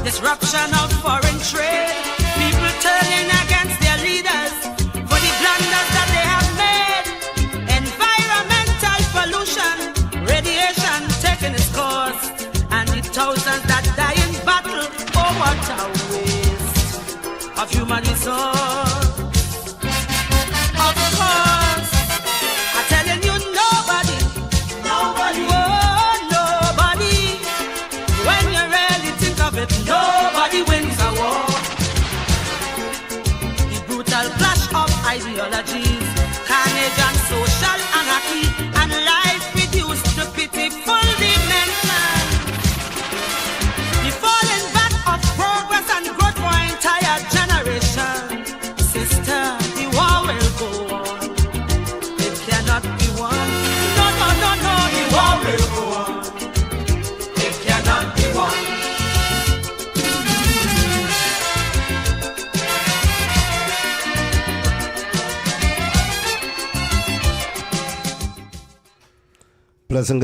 disruption of foreign trade, people turning against their leaders for the blunders that they have made. Environmental pollution, radiation taking its course, and the thousands that die in battle. Oh, what a waste of human resource. Of course, I'm telling you, nobody, oh, nobody, when you really think of it, nobody wins a war. brutal clash of ideologies, carnage and social anarchy, and life reduced to pitiful dimensions. The falling back of progress and growth for entire generations. Sister, the war will go on. It cannot be won. No, no, no, no, the war will go on. It cannot be won. Pleasant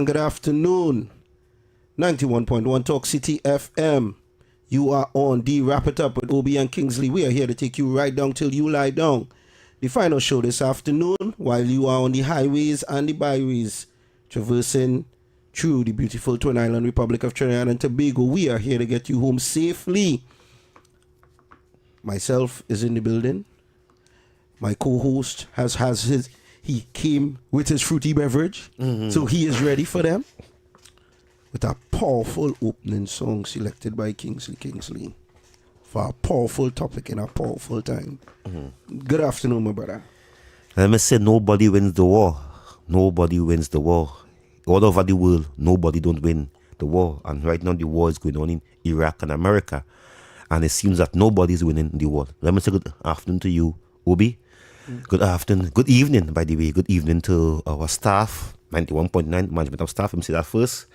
good afternoon. 91.1 Talk City FM. You are on the Wrap It Up with Obi and Kingsley. We are here to take you right down till you lie down. The final show this afternoon, while you are on the highways and the byways, traversing through the beautiful Twin Island Republic of Trinidad and Tobago. We are here to get you home safely. Myself is in the building. My co-host he came with his fruity beverage, so he is ready for them. With a powerful opening song selected by Kingsley for a powerful topic in a powerful time. Good afternoon, my brother. Let me say, nobody wins the war. Nobody wins the war. All over the world, nobody don't win the war. And right now, the war is going on in Iraq and America. And it seems that nobody's winning the war. Let me say good afternoon to you, Obi. Good afternoon. Good evening, by the way. Good evening to our staff, 91.9 management of staff. Let me say that first.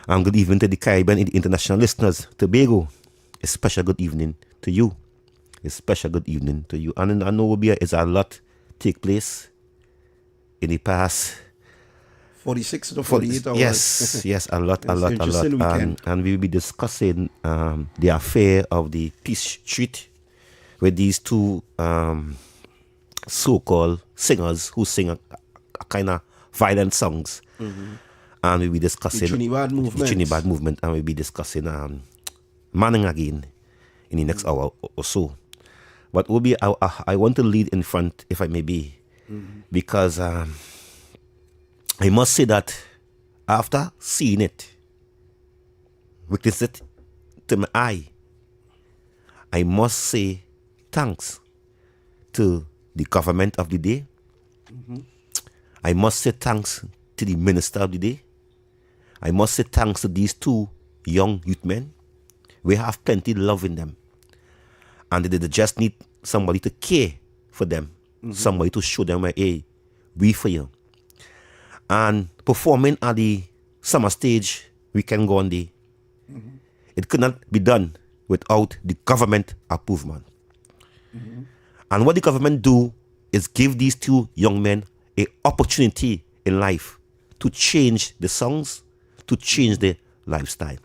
And good evening to the Caribbean and the international listeners. Tobago, a special good evening to you. A special good evening to you. And I know is a lot take place in the past 46 to 48 hours. Yes, a lot. And we will be discussing the affair of the peace treaty with these two so-called singers who sing a kind of violent songs. And we'll be discussing the Trinidad movement, and we'll be discussing Manning again in the next hour or so. But Obi, I want to lead in front, if I may be, because I must say that after seeing it, witness it to my eye, I must say thanks to the government of the day. I must say thanks to the minister of the day. I must say thanks to these two young youth men. We have plenty of love in them. And they just need somebody to care for them. Somebody to show them, hey, we for you. And performing at the summer stage, we can go on the. It could not be done without the government approval. And what the government do is give these two young men an opportunity in life to change the songs, to change their lifestyle.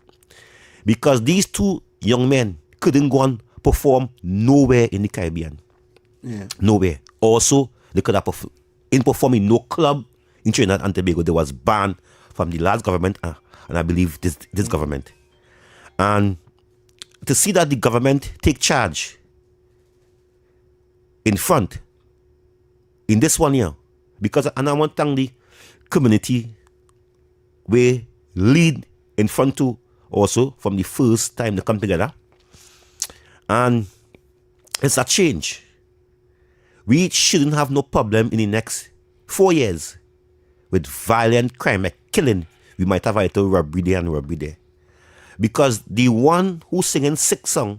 Because these two young men couldn't go and perform nowhere in the Caribbean. Nowhere. Also, they could have performed in no club in Trinidad and Tobago. They was banned from the last government and I believe this government. And to see that the government take charge in front in this one year, because and I want to thank the community we lead in front to also from the first time they come together. And it's a change. We shouldn't have no problem in the next 4 years with violent crime, like killing. We might have a little robbery there and robbery there. Because the one who's singing 6 songs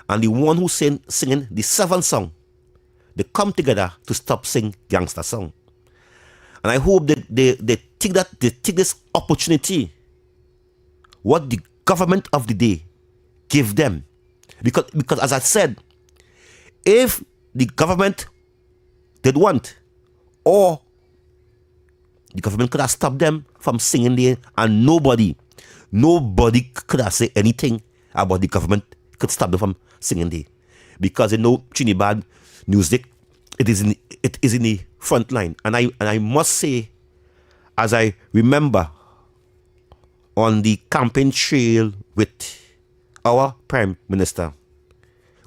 and the one who's singing the 7th song, they come together to stop singing gangster song. And I hope that they take this opportunity, what the government of the day give them. Because as I said, if the government did want, or the government could have stopped them from singing there, and nobody could have said anything about the government could stop them from singing there. Because Trinidad music, it is in the front line. And I must say, as I remember on the campaign trail with our Prime Minister,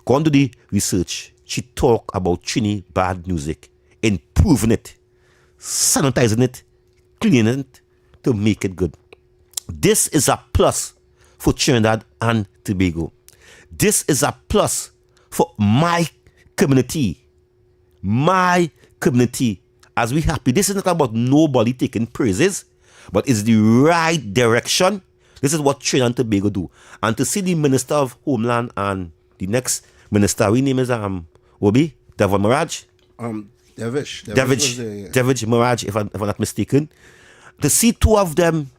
gone to the research, she talked about Trinidad music, improving it, sanitizing it, cleaning it to make it good. This is a plus for Trinidad and Tobago. This is a plus for my community, my community, as we happy. This is not about nobody taking praises, but it's the right direction. This is what Trinidad and Tobago do. And to see the Minister of Homeland and the next minister, his name is Obi, Devon Mirage. Devish Mirage, if I'm not mistaken. To see two of them,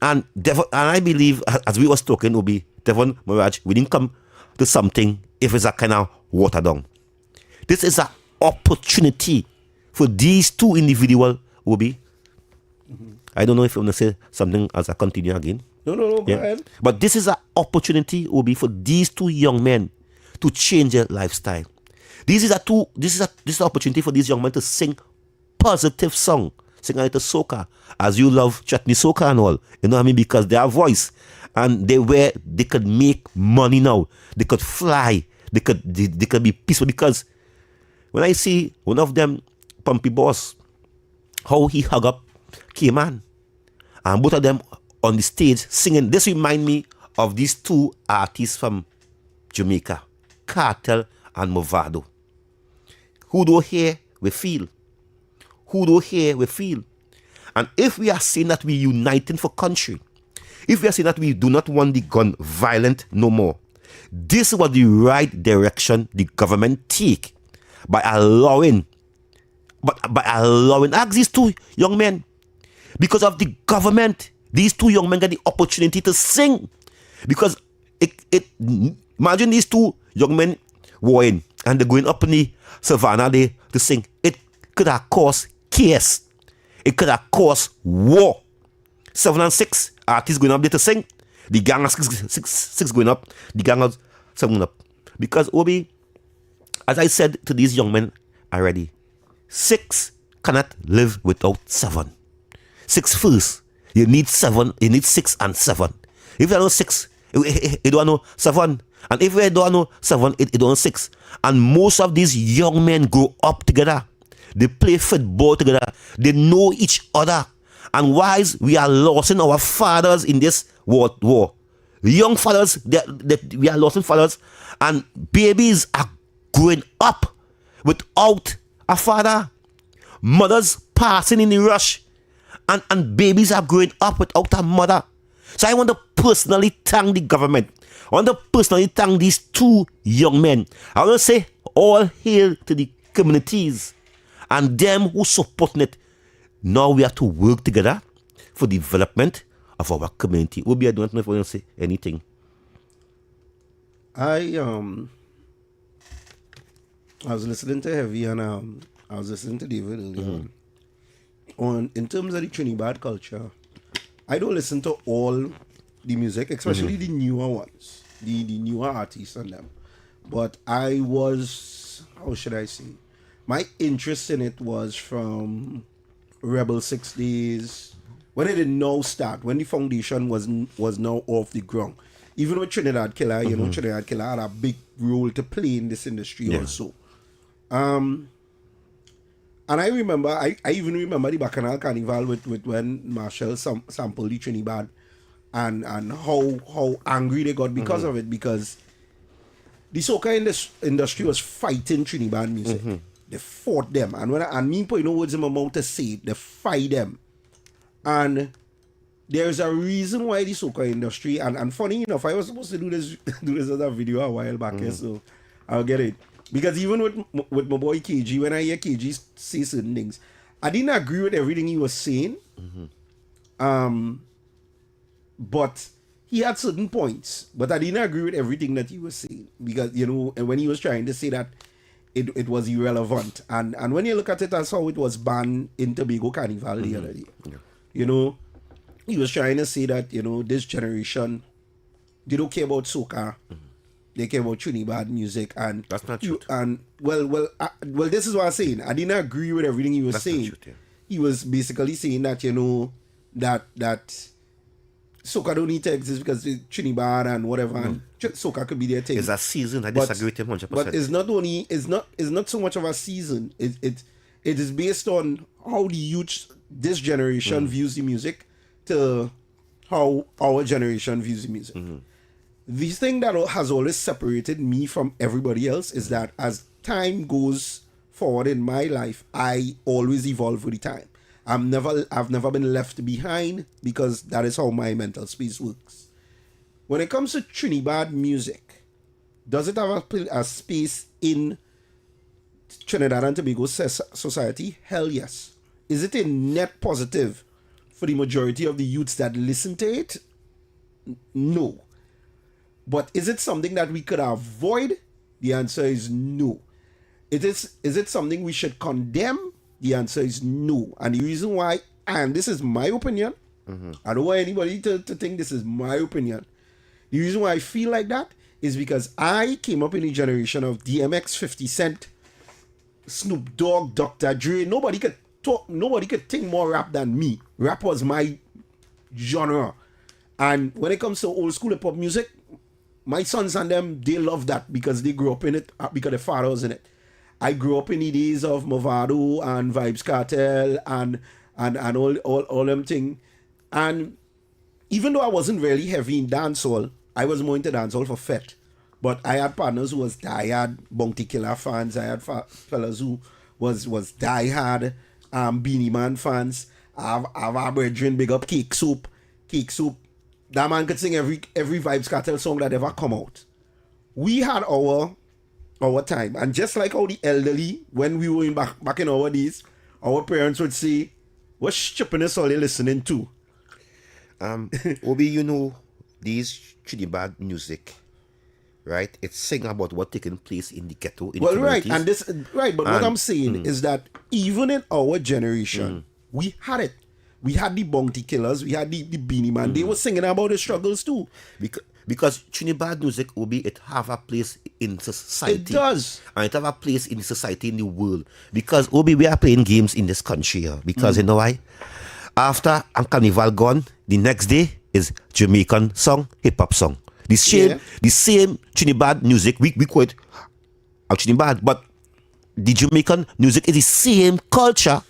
and I believe, as we was talking, Obi, Devon Mirage, we didn't come to something if it's a kind of water down. This is an opportunity for these two individuals, Obi. I don't know if you want to say something as I continue again. No, go ahead. But this is an opportunity, Obi, for these two young men to change their lifestyle. This is an opportunity for these young men to sing positive song, sing a little soca, as you love chutney soca and all. You know what I mean? Because they have voice, and they could make money now. They could fly. They could be peaceful. Because when I see one of them, Pumpy Boss, how he hug up K-Man, and both of them on the stage singing, this remind me of these two artists from Jamaica, Cartel and Movado. Who don't hear, we feel. Who don't hear, we feel. And if we are saying that we uniting for country, if we are saying that we do not want the gun violent no more, this was the right direction the government take by allowing ask these two young men. Because of the government, these two young men get the opportunity to sing. Because imagine these two young men warring and they're going up in the savannah there to sing. It could have caused chaos. It could have caused war. 7 and 6 artists going up there to sing. The gang of six going up. The gang of 7 up. Because Obi, as I said to these young men already, 6 cannot live without 7. 6 first. You need 7. You need 6 and 7. If you don't know 6, you don't know 7. And if you don't know 7, you don't know 6. And most of these young men grow up together. They play football together. They know each other. And why we are losing our fathers in this war. Young fathers, we are losing fathers. And babies are growing up without a father. Mothers passing in the rush. And babies are growing up without a mother. So I want to personally thank the government. I want to personally thank these two young men. I want to say all hail to the communities and them who supporting it. Now we have to work together for the development of our community. Obi, I don't know if you want to say anything. I was listening to Heavy and I was listening to David earlier. In terms of the Trinidad culture, I don't listen to all the music, especially the newer ones, the newer artists and them. But I was, how should I say, my interest in it was from Rebel 6 days, when it did now start, when the foundation was now off the ground. Even with Trinidad Killer, you know, Trinidad Killer had a big role to play in this industry also. And I remember, I even remember the Bacchanal Carnival with when Marshall sampled the Trinidad and how angry they got because of it, because the soca industry was fighting Trinidad music. They fought them. And when I mean put no words in my mouth to say it, they fight them. And there's a reason why the soca industry, and funny enough, I was supposed to do this other video a while back, so I'll get it. Because even with my boy KG, when I hear KG say certain things, I didn't agree with everything he was saying. But he had certain points. But I didn't agree with everything that he was saying. Because, you know, when he was trying to say that it was irrelevant. And when you look at it, that's how it was banned in Tobago Carnival the other day. You know, he was trying to say that, you know, this generation, they don't care about soca. They care about Trinidad music, and that's not true. And well, this is what I'm saying. I didn't agree with everything he was saying. Not true, He was basically saying that, you know, that soca don't need to exist because Trinidad and whatever, and soca could be their thing. It's a season. I disagree with him 100%. But it's not so much of a season. It is based on how the youth this generation views the music to how our generation views the music. The thing that has always separated me from everybody else is that as time goes forward in my life, I always evolve with the time. I've never been left behind because that is how my mental space works. When it comes to Trinidad music, does it have a space in Trinidad and Tobago society? Hell yes. Is it a net positive for the majority of the youths that listen to it? No. But is it something that we could avoid? The answer is no. Is it something we should condemn? The answer is no. And the reason why, and this is my opinion, I don't want anybody to think this is my opinion. The reason why I feel like that is because I came up in a generation of DMX, 50 Cent, Snoop Dogg, Dr. Dre. Nobody could think more rap than me. Rap was my genre. And when it comes to old school hip hop music, my sons and them, they love that because they grew up in it, because their father was in it. I grew up in the days of Movado and Vibes Cartel and all them thing. And even though I wasn't really heavy in dancehall, I was more into dancehall for fete. But I had partners who was diehard Bounty Killer fans. I had fellas who was diehard Beanie Man fans. I have our brethren big up Cake Soup. That man could sing every Vibes Cartel song that ever come out. We had our time. And just like how the elderly, when we were back in our days, our parents would say, what stupidness are they listening to? Obi, you know, these Trinidad music, right? It's singing about what taking place in the ghetto. In well, the right, but what I'm saying is that even in our generation, we had it. We had the Bounty Killers, we had the Beanie Man. They were singing about the struggles too. Because Trinidad music, Obi, it have a place in society. It does. And it have a place in society, in the world. Because, Obi, we are playing games in this country here. Because, you know why? After Carnival gone, the next day is Jamaican song, hip-hop song. The same Trinidad music, we call it Trinidad, but the Jamaican music is the same culture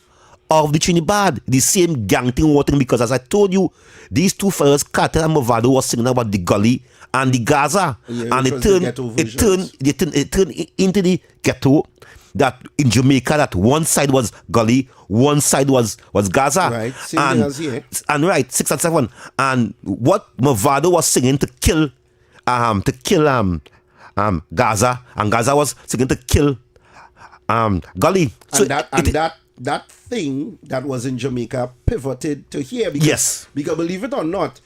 of the Trinidad, the same gang thing, because as I told you, these two fellas, Carter and Movado, was singing about the gully and the Gaza, and it turned into the ghetto. That in Jamaica, that one side was gully, one side was Gaza, right? Same as here. And right, 6 and 7, and what Movado was singing to kill Gaza, and Gaza was singing to kill gully. So that thing that was in Jamaica pivoted to here because believe it or not,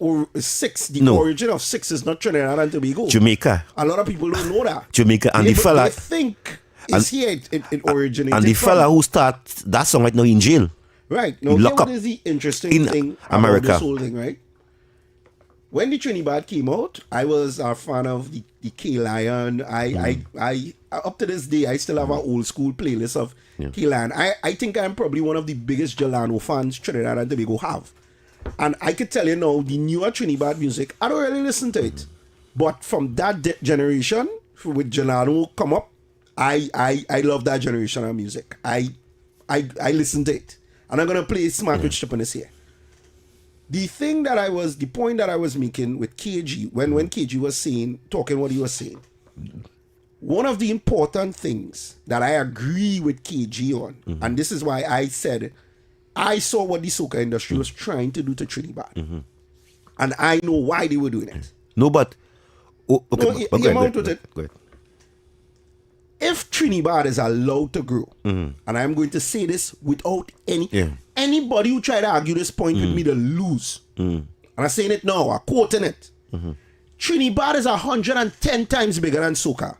the origin of six is not Trinidad and Tobago. Jamaica. A lot of people don't know that. Jamaica and they think it's here it originated. And the fella who started that song right now in jail. Right. Now, what is the interesting thing America. About this whole thing, right? When the Trinidad came out, I was a fan of the K-Lion. I up to this day, I still have an old school playlist of K-Lion. I think I'm probably one of the biggest Jelano fans Trinidad and Tobago have. And I could tell you now, the newer Trinidad music, I don't really listen to it. But from that generation, with Jelano come up, I love that generation of music. I listen to it. And I'm going to play Smart with Stupidness here. The point that I was making with KG, when KG was talking what he was saying, one of the important things that I agree with KG on, and this is why I said, I saw what the soca industry was trying to do to Trinidad. And I know why they were doing it. No, but... Go ahead. If Trinidad is allowed to grow, and I'm going to say this without anybody who try to argue this point with me to lose, and I'm saying it now, I'm quoting it. Trinidad is 110 times bigger than soca.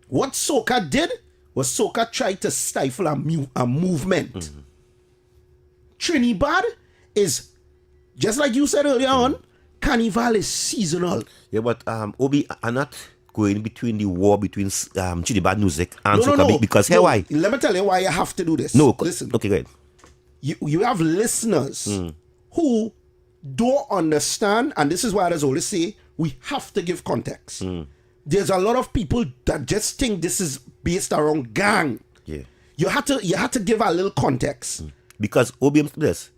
What soca did was soca tried to stifle a movement. Trinidad is, just like you said earlier on, Carnival is seasonal. Yeah, but Obi, I'm not going between the war between Trinidad music and soca because why? Let me tell you why you have to do this. Listen. Okay, go ahead. You have listeners who don't understand, and this is why I always say we have to give context. There's a lot of people that just think this is based around gang. Yeah. You had to give a little context. Because OBM to this,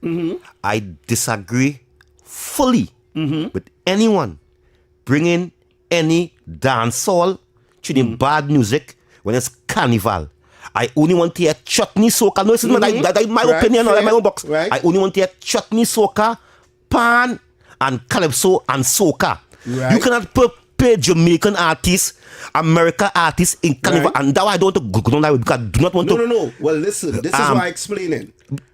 I disagree fully with anyone bringing any dancehall, Trinidad music when it's carnival. I only want to hear chutney soca. No, listen, that's my opinion, or my own box. Right. I only want to hear chutney soca, pan, and calypso and soca. Right. You cannot pay Jamaican artists, American artists in carnival, and that I don't want to go down that way because I do not want to. No. Well, listen, this is why I'm explaining.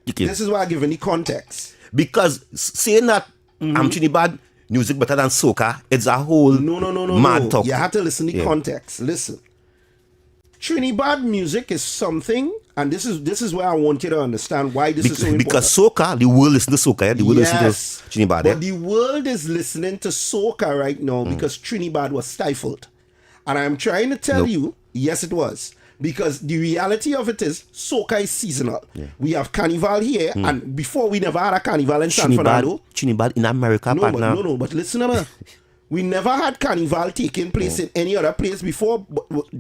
Okay. This is why I'm giving the context. Because saying that I'm Trinidad music better than soca, it's a whole mad talk. You have to listen to the context. Listen. Trinidad music is something, and this is where I want you to understand why this is so important. Because soca, the world listen to soca, yeah? The world listen to Trinidad. But the world is listening to soca right now because Trinidad was stifled. And I'm trying to tell you, yes, it was. Because the reality of it is, soca is seasonal. Yeah. We have carnival here, and before we never had a carnival in San Fernando. Trinidad in America, partner. No, but listen to me. We never had carnival taking place in any other place before,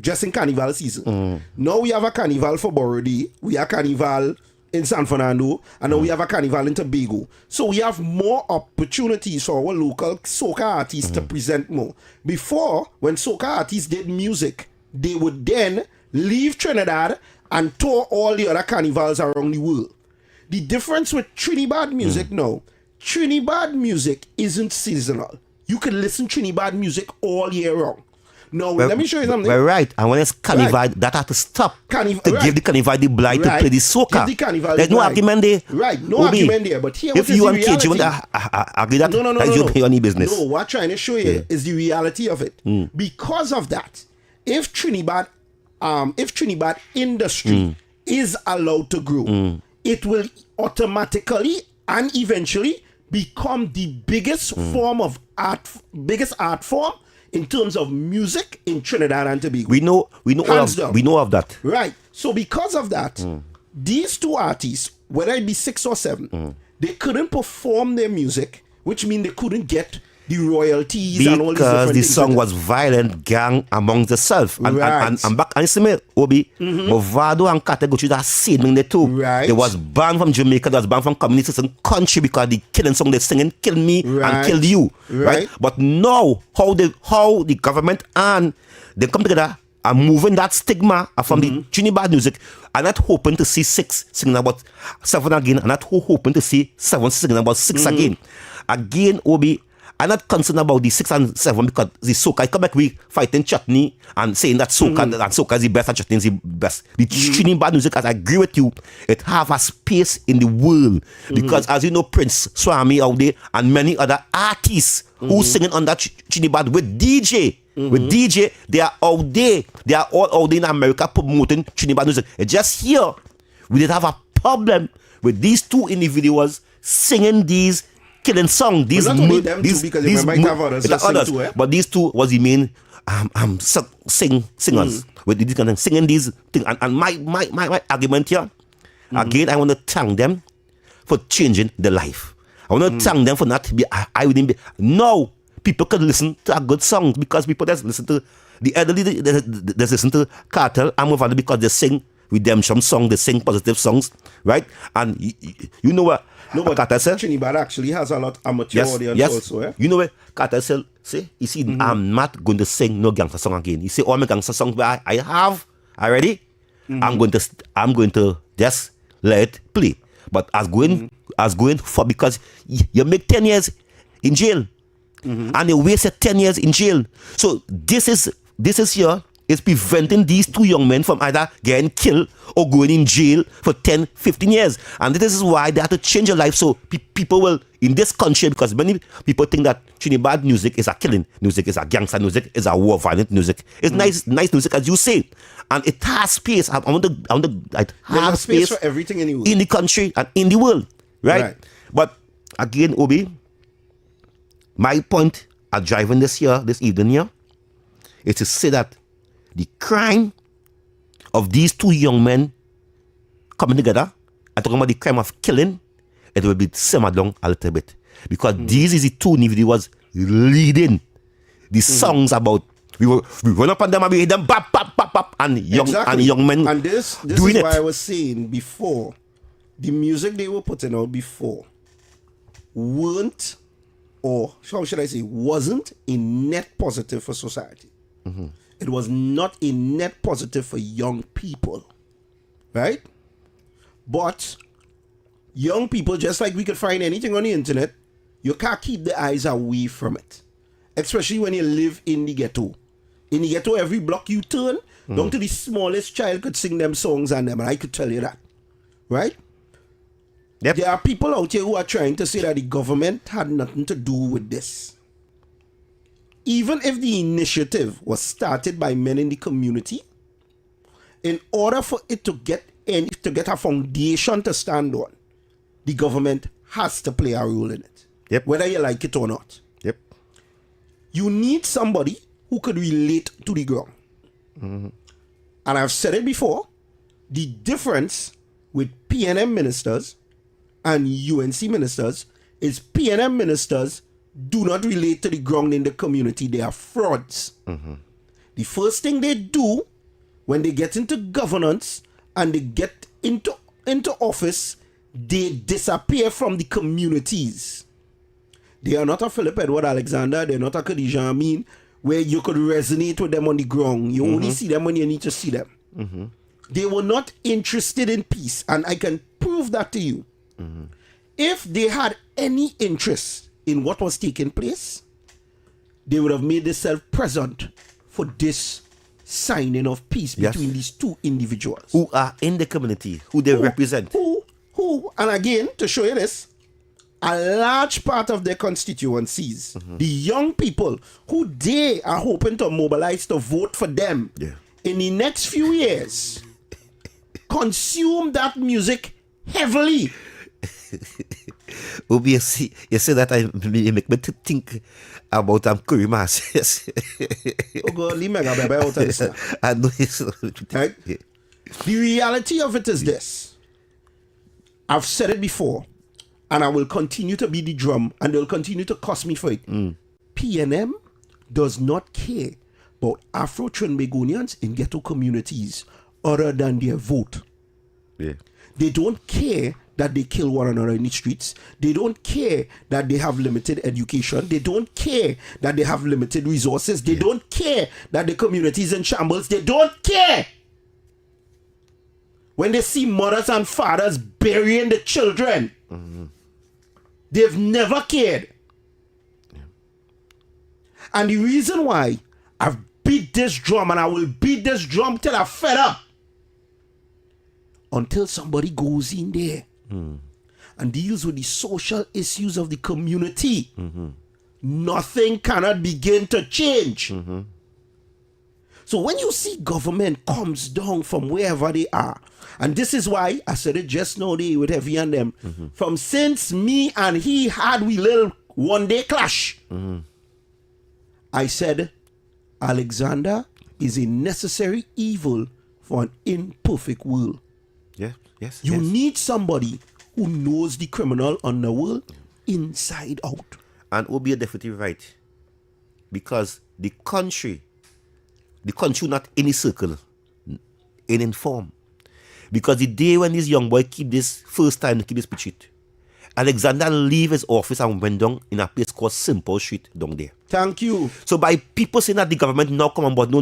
just in carnival season. Now we have a carnival for Borodi, we have carnival in San Fernando, and now we have a carnival in Tobago. So we have more opportunities for our local soca artists to present more. Before, when soca artists did music, they would then leave Trinidad and tour all the other carnivals around the world. The difference with Trinidad music now, Trinidad music isn't seasonal. You can listen to Trinidad music all year round. Now, let me show you something. Well, right. And when it's carnival, that has to stop give the carnival the blight to play the soca. Give the carnival There's no argument there. Right, no argument there. But here, if you want KG, you want to argue that? No. Your own business. No, what I'm trying to show you is the reality of it. Because of that, if Trinidad industry is allowed to grow, it will automatically and eventually become the biggest form of art, biggest art form in terms of music in Trinidad and Tobago. We know of that. Right. So because of that, these two artists, whether it be 6 or 7, they couldn't perform their music, which means they couldn't get the royalties and all these different because the song was violent gang among themselves. And back and see me, Obi, Movado and Kate go through that same thing there too. Right. They was banned from Jamaica, they was banned from communities in country because the killing song they singing kill me and kill you. Right. But now how the government and they come together and moving that stigma from the Trinidad music. I'm not hoping to see 6 singing about 7 again. I'm not hoping to see 7 singing about 6 again. Again, Obi, I'm not concerned about the 6 and 7 because the soca, I come back we fighting chutney and saying that soca is the best and chutney is the best. The Trinidad music, as I agree with you, it have a space in the world because as you know, Prince Swami out there and many other artists who singing on that Trinidad with DJ. With DJ, they are out there. They are all out there in America promoting Trinidad music. And just here, we did have a problem with these 2 individuals singing these killing song. These but not only them two, because you might have others too, eh? But these 2 was the main singers with these kind of singing these things. And my argument here, again, I want to thank them for changing their life. I want to thank them for not be I wouldn't be. No, people can listen to a good songs because people just listen to the elderly. They listen to Cartel and Movado because they sing redemption songs, they sing positive songs, right? And you know what? No, but Cartel said Trinidad actually has a lot of amateur audience also. Eh? You know what Cartel said? Say, you see, I'm not going to sing no gangster song again. You see, all my gangster songs I have already. I'm going to just let it play. But as going for because you make 10 years in jail, and you wasted 10 years in jail. So this is here. Is preventing these 2 young men from either getting killed or going in jail for 10, 15 years. And this is why they have to change their life so people will, in this country, because many people think that Trinidad music is a killing music, is a gangster music, is a war violent music. It's nice music, as you say. And it has space. I want to have space for everything in the world. In the country and in the world. Right? But again, Obi, my point of driving this evening here, is to say that the crime of these 2 young men coming together, I'm talking about the crime of killing, it will be simmered down a little bit. Because these is the 2 individuals leading the songs about we run up on them and we hit them bap, bap, bap, bap, and young men. And this doing is why I was saying before, the music they were putting out before weren't or how should I say, wasn't a net positive for society. It was not a net positive for young people, right? But young people, just like we could find anything on the internet, you can't keep the eyes away from it, especially when you live in the ghetto. In the ghetto, every block you turn, down to the smallest child could sing them songs and them, and I could tell you that, right? Yep. There are people out here who are trying to say that the government had nothing to do with this. Even if the initiative was started by men in the community, in order for it to get a foundation to stand on, the government has to play a role in it. Yep. Whether you like it or not. Yep. You need somebody who could relate to the ground. And I've said it before, the difference with PNM ministers and UNC ministers is PNM ministers do not relate to the ground in the community. They are frauds. The first thing they do when they get into governance and they get into office, they disappear from the communities. They are not a Philip Edward Alexander. They're not a Khadija Amin, where you could resonate with them on the ground. You only see them when you need to see them. They were not interested in peace, and I can prove that to you. If they had any interest in what was taking place, they would have made themselves present for this signing of peace between these two individuals. Who are in the community, who they represent. And again, to show you this, a large part of their constituencies, the young people who they are hoping to mobilize to vote for them in the next few years, consume that music heavily. Obi, you see that you make me to think about curry mass. Oh God, leave me a baby out of this. I know it's right? The reality of it is this. I've said it before, and I will continue to be the drum, and they'll continue to cost me for it. PNM does not care about Afro-Trinbagonians in ghetto communities other than their vote. They don't care that they kill one another in the streets. They don't care that they have limited education. They don't care that they have limited resources. They don't care that the community is in shambles. They don't care when they see mothers and fathers burying the children. They've never cared. And the reason why I've beat this drum, and I will beat this drum till I'm fed up, until somebody goes in there and deals with the social issues of the community, nothing cannot begin to change. So when you see government comes down from wherever they are, and this is why I said it just now day with Heavy and them, from since me and he had we little one day clash, I said Alexander is a necessary evil for an imperfect world. You need somebody who knows the criminal underworld inside out. And will be a definitely right. Because the country not in a circle, in inform. Because the day when this young boy keep this first time to keep this pitch, Alexander leave his office and went down in a place called Simple Street down there. Thank you. So by people saying that the government now come on board, no,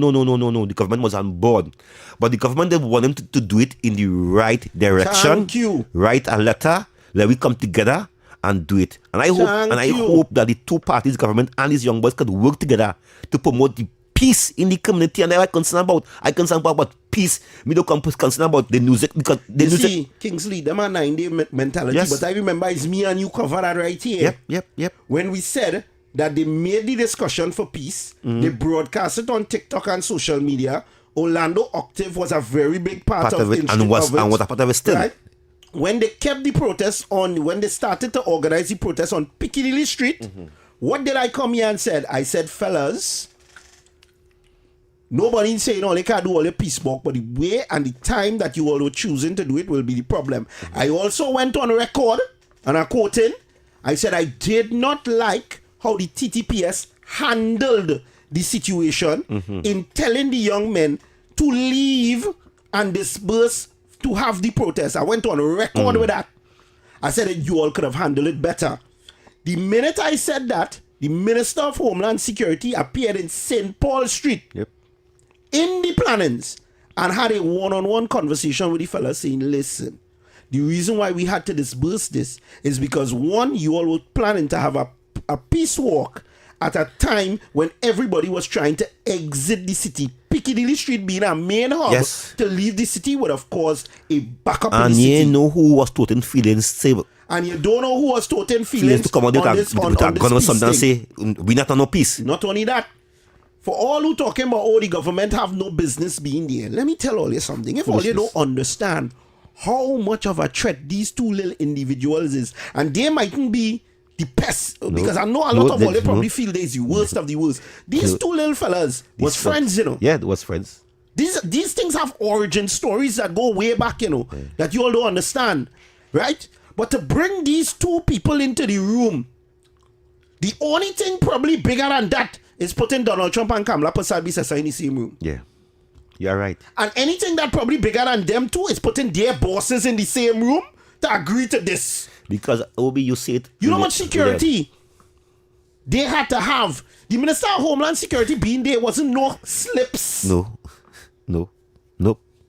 the government was on board. But the government, they want them to do it in the right direction. Thank you. Write a letter, let we come together and do it. And I hope that the two parties, government and these young boys, could work together to promote the peace in the community. And I concern about peace. Me don't concern about the music, because the music. See, Kingsley, them are 9-day mentality. But I remember it's me and you cover that right here. Yep. When we said that they made the discussion for peace, they broadcast it on TikTok and social media. Orlando Octave was a very big part of it, and was a part of it still. Right? When they kept the protest on, when they started to organize the protest on Piccadilly Street, what did I come here and said? I said, fellas, nobody saying, they can't do all the peace walk, but the way and the time that you all were choosing to do it will be the problem. I also went on record, and I'm quoting, I said I did not like how the TTPS handled the situation in telling the young men to leave and disperse to have the protest. I went on record with that. I said that you all could have handled it better. The minute I said that, the Minister of Homeland Security appeared in St. Paul Street in the plannings and had a one-on-one conversation with the fella saying, listen, the reason why we had to disperse this is because, one, you all were planning to have a peace walk at a time when everybody was trying to exit the city. Piccadilly Street being a main hub to leave the city would have caused a backup in the city. And you know who was toting feelings safe. And you don't know who was toting feelings to come out with a gun or something and say, we not on no peace. Not only that, for all who talking about, oh, the government have no business being there, let me tell all you something. If all you don't understand how much of a threat these two little individuals is, and they mightn't be the best, because I know a lot of all they probably feel they is the worst of the worst. These two little fellas was friends, you know. Yeah, they was friends. These things have origin stories that go way back, you know, that you all don't understand, right? But to bring these two people into the room, the only thing probably bigger than that is putting Donald Trump and Kamala Persad in the same room. Yeah, you're right. And anything that probably bigger than them too is putting their bosses in the same room to agree to this. Because, Obi, you see it. You know what security they had to have? The Minister of Homeland Security being there wasn't no slips. No.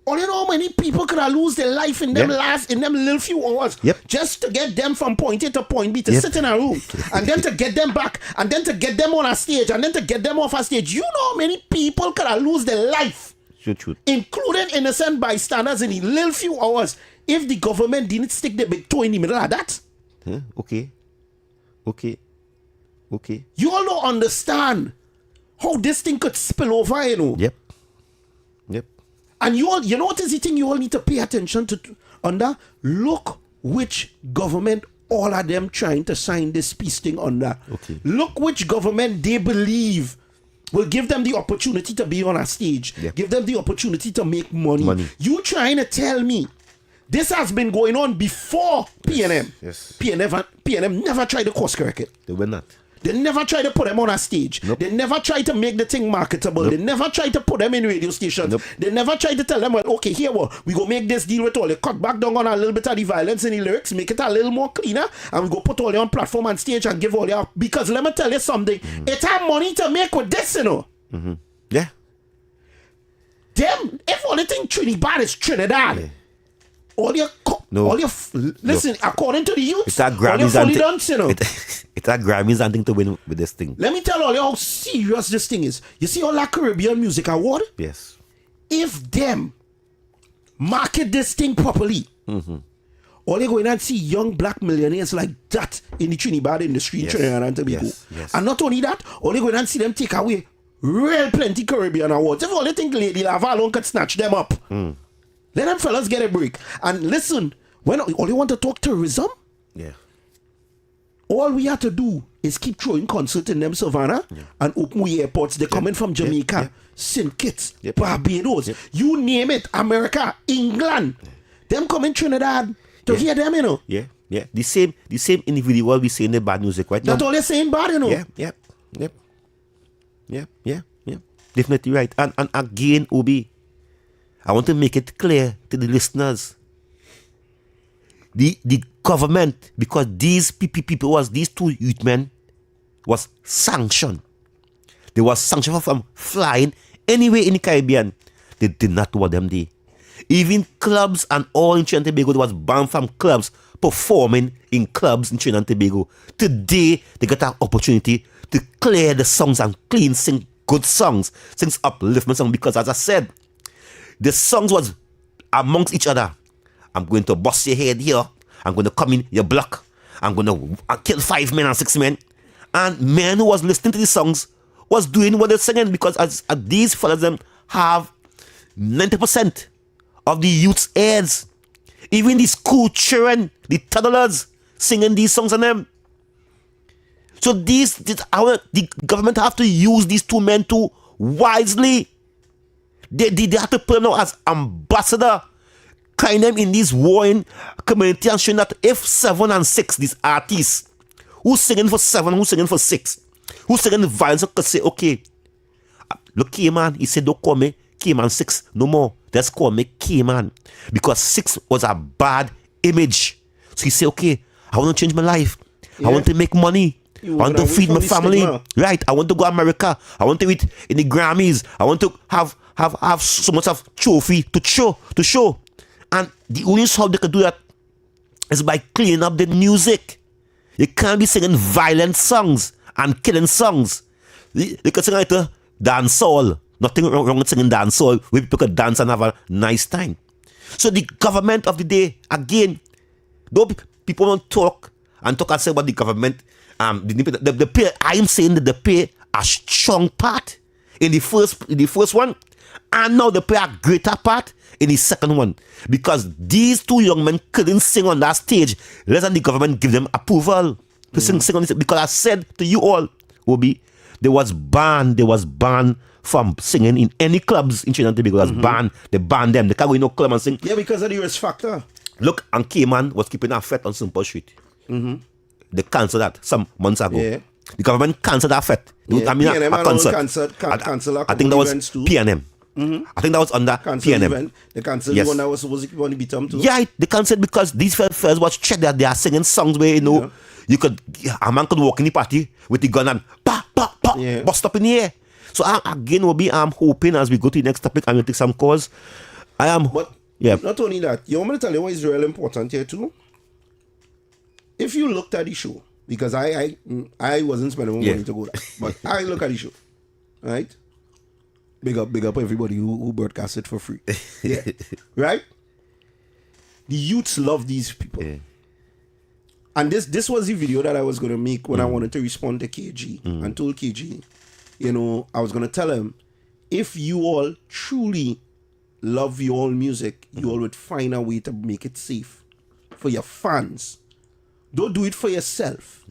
Or you know how many people could have lose their life in them little few hours just to get them from point A to point B to sit in a room and then to get them back and then to get them on a stage and then to get them off a stage. You know how many people could have lose their life, including innocent bystanders in the little few hours, if the government didn't stick the big toe in the middle of that. Okay. You all don't understand how this thing could spill over, you know. Yep. And you know what is the thing you all need to pay attention to under? Look which government all of them trying to sign this peace thing under. Okay. Look which government they believe will give them the opportunity to be on a stage. Give them the opportunity to make money. You trying to tell me this has been going on before PNM? Yes. PNM never tried to course correct it. They were not. They never tried to put them on a stage. They never tried to make the thing marketable. They never tried to put them in radio stations. They never tried to tell them, well, okay, here we go make this deal with all. You cut back down on a little bit of the violence in the lyrics, make it a little more cleaner, and we go put all you on platform and stage and give all you. Because let me tell you something, it have money to make with this, you know. Yeah. Them, if all the thing Trinidad is Trinidad, all your listen, according to the youth, it's a Grammys it's a Grammys and thing to win with this thing. Let me tell all you how serious this thing is. You see all that Caribbean Music Award? Yes. If them market this thing properly, all you're going to see young black millionaires like that in the Trinidad industry in Trinidad and Tobago. And not only that, all you're going to see them take away real plenty Caribbean awards. If all you think Lady Lava alone could snatch them up, let them fellas get a break. And listen, when all you want to talk tourism, all we have to do is keep throwing concerts in them Savannah and open airports. They're coming from Jamaica, St. Kitts, Barbados, you name it, America, England. Them coming Trinidad to hear them, you know. Yeah. The same individual we say in the bad music, right? That's all they're saying bad, you know. Yeah. Definitely right. And again, Obi, I want to make it clear to the listeners. The government, because these people these two youth men was sanctioned. They was sanctioned from flying anywhere in the Caribbean. They did not want them there. Even clubs and all in Trinidad and Tobago, they was banned from clubs performing in clubs in Trinidad and Tobago. Today, they got an opportunity to clear the songs and sing good songs, sing upliftment songs, because as I said, the songs was amongst each other. I'm going to bust your head here. I'm going to come in your block. I'm going to kill 5 men and 6 men. And men who was listening to these songs was doing what they're singing, because as these fellas them have 90% of the youth's ears. Even the school children, the toddlers, singing these songs on them. So the government have to use these two men too wisely. They have to put them out as ambassador, kind them in this warring community and showing that if 7 and 6, these artists, who's singing for 7, who's singing for 6, who's singing violence, could say, okay, look, K-Man, he said, don't call me K-Man 6 no more. Let's call me K-Man. Because 6 was a bad image. So he said, okay, I want to change my life. I want to make money. I You want to wanna feed away my from the family. stigma. Right. I want to go America. I want to eat in the Grammys. I want to have so much of trophy to show. And the only how they can do that is by cleaning up the music. You can't be singing violent songs and killing songs. You can sing like a dancehall. Nothing wrong with singing dancehall where people can dance and have a nice time. So the government of the day, again, though people don't talk and say about the government, the pay, I'm saying that they play a strong part in the first one, and now they play a greater part in the second one, because these two young men couldn't sing on that stage less than the government give them approval to sing on this. Because I said to you all, Obi, they was banned from singing in any clubs in Trinidad and Tobago. Was banned. They banned them. They can't go in no club and sing. Yeah, because of the risk factor. Look, and Cayman was keeping a fete on Simple Street. They cancelled that some months ago. Yeah. The government cancelled that fete. Yeah. I mean, PNM a concert. cancel I think that was events too. PNM. I think that was under Cancel PNM. event. They cancelled Yes. the one that was supposed to keep on the beat too. Yeah, they cancelled because these fellas was check that they are singing songs where you could, a man could walk in the party with the gun and bust up in the air. So again, I'm hoping as we go to the next topic, I'm going to take some calls. But not only that, you want me to tell you what is real important here too? If you looked at the show, because I wasn't spending money to go there, but I look at the show, right? Big up everybody who broadcast it for free. Yeah. Right? The youths love these people. Yeah. And this was the video that I was going to make when I wanted to respond to KG and told KG, I was going to tell him, if you all truly love your all music, you all would find a way to make it safe for your fans. Don't do it for yourself.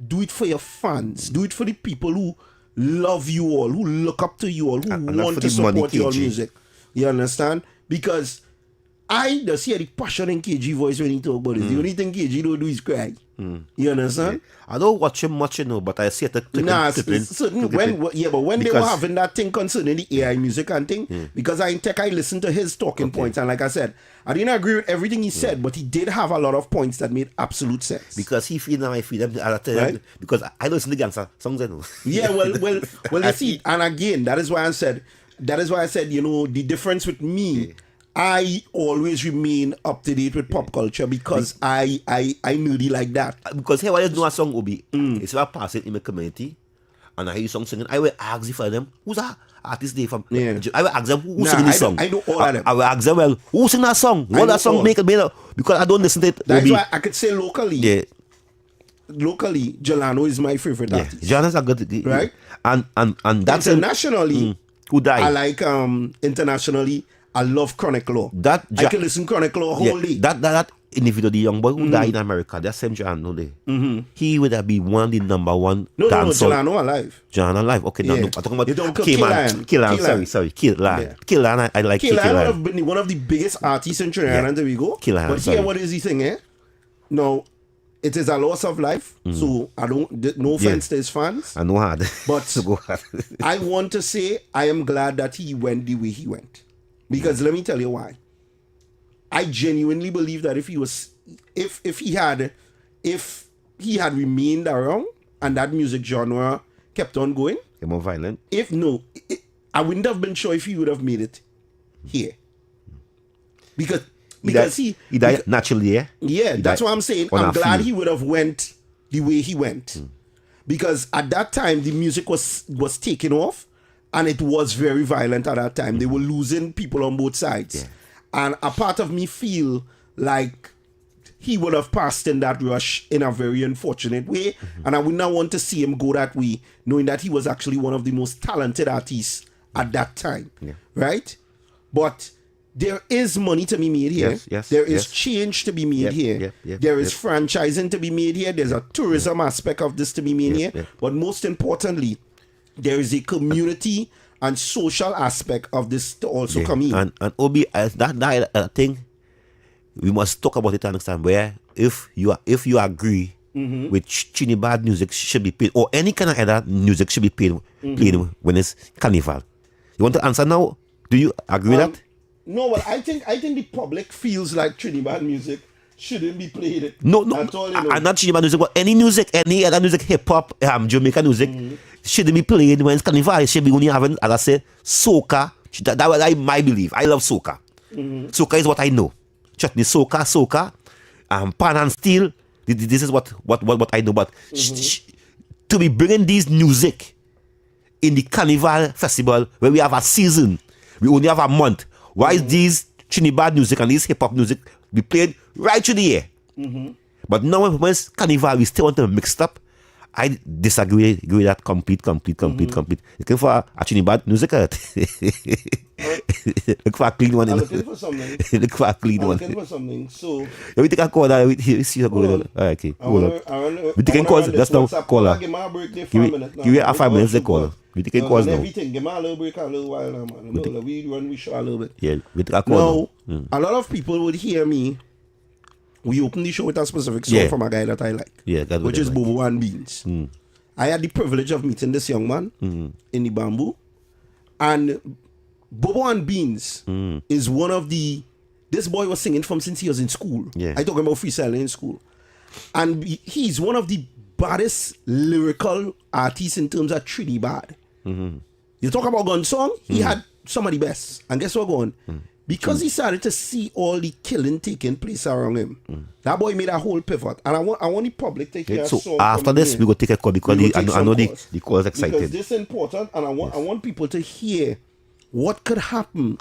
Do it for your fans. Do it for the people who love you all, who look up to you all, who want to support your music. You understand? Because I just hear the passion in KG voice when he talk about it. The only thing KG don't do is cry. You understand? I don't watch him much, but I see it. But when they were having that thing concerning the AI music and thing, because I listened to his talking points, and like I said, I didn't agree with everything he said, but he did have a lot of points that made absolute sense. Because he feel now, I feel them. Right? Because I don't listen to gangster songs, I know. Yeah, well, you see, and again, that is why I said, the difference with me. I always remain up to date with pop culture because I nerdy like that. Because here, I know a song, Obi. It's about passing in my community, and I hear song singing. I will ask you for them, who's that artist they from? Yeah. I will ask them who sing this song. I know all of them. I will ask them, well, who sing that song? What that song make it better? Because I don't listen to it. That's Obi. why I could say locally. Yeah. Locally, Jelano is my favorite artist. Jelano's a good, right? And that's internationally. Who died? I like internationally. I love Chronic Law. I can listen to Chronic Law whole day. That individual, the young boy who died in America, that same Jelano, he would have been one of the number one dancer. No, Jelano alive. Jelano alive. Okay, no, I'm talking about K-Man. K-Man, I like K-Man would have been one of the biggest artists in Trinidad and Tobago. But here, what is the thing, No, it is a loss of life, so I don't. No offense to his fans. I know hard, but I want to say I am glad that he went the way he went, because let me tell you why. I genuinely believe that if he had remained around and that music genre kept on going, more violent. I wouldn't have been sure if he would have made it here, because he died naturally, yeah? Yeah, that's what I'm saying. I'm glad he would have went the way he went. Because at that time, the music was taking off, and it was very violent at that time. They were losing people on both sides. Yeah. And a part of me feel like he would have passed in that rush in a very unfortunate way. And I would not want to see him go that way, knowing that he was actually one of the most talented artists at that time. Yeah. Right? But there is money to be made here. There is change to be made here. There is franchising to be made here. There's a tourism aspect of this to be made here. But most importantly, there is a community and social aspect of this to also come in. And Obi, that thing, we must talk about it and understand where if you agree with Trinidad music should be played, or any kind of other music should be played when it's carnival. You want to answer now? Do you agree with that? No, well, I think the public feels like Trinidad music shouldn't be played. No, At all, you know. I'm not Trinidad music, but any music, any other music, hip hop, Jamaican music, shouldn't be played when it's carnival. It should be only having, as I said, soca. That's what I my believe. I love soca. Soca is what I know. Chutney, soca, pan and steel. This is what I know. But to be bringing these music in the carnival festival where we have a season, we only have a month. Why is these Trinidad music and these hip hop music be played right through the year? But now when it's carnival, we still want to mix it up. I disagree with that complete. Looking for a Trinidad music. Look for a clean one. I'm looking for something. Look for a clean one. Looking for something. So we take a caller. We see how going on. Okay, hold on. We taking calls. Just now, caller. Give me a break there for Give a me minute. give me a 5 minutes. The caller. We taking calls now. Everything. Give me a little break a little while now, man. We run we show a little bit. Yeah, we take a call Now, a lot of people would hear me. We open the show with a specific song from a guy that I like. Yeah, that's which is Bobo and Beans. I had the privilege of meeting this young man in the Bamboo. And Bobo and Beans is one of the... This boy was singing from since he was in school. Yeah. I talking about freestyling in school. And he's one of the baddest lyrical artists in terms of Trinidad. You talk about gun song, he had some of the best. And guess what going? Because he started to see all the killing taking place around him, that boy made a whole pivot. And I want the public to hear a so song after this, we go take a call because I know the call is excited. Because this is important, and I want people to hear what could happen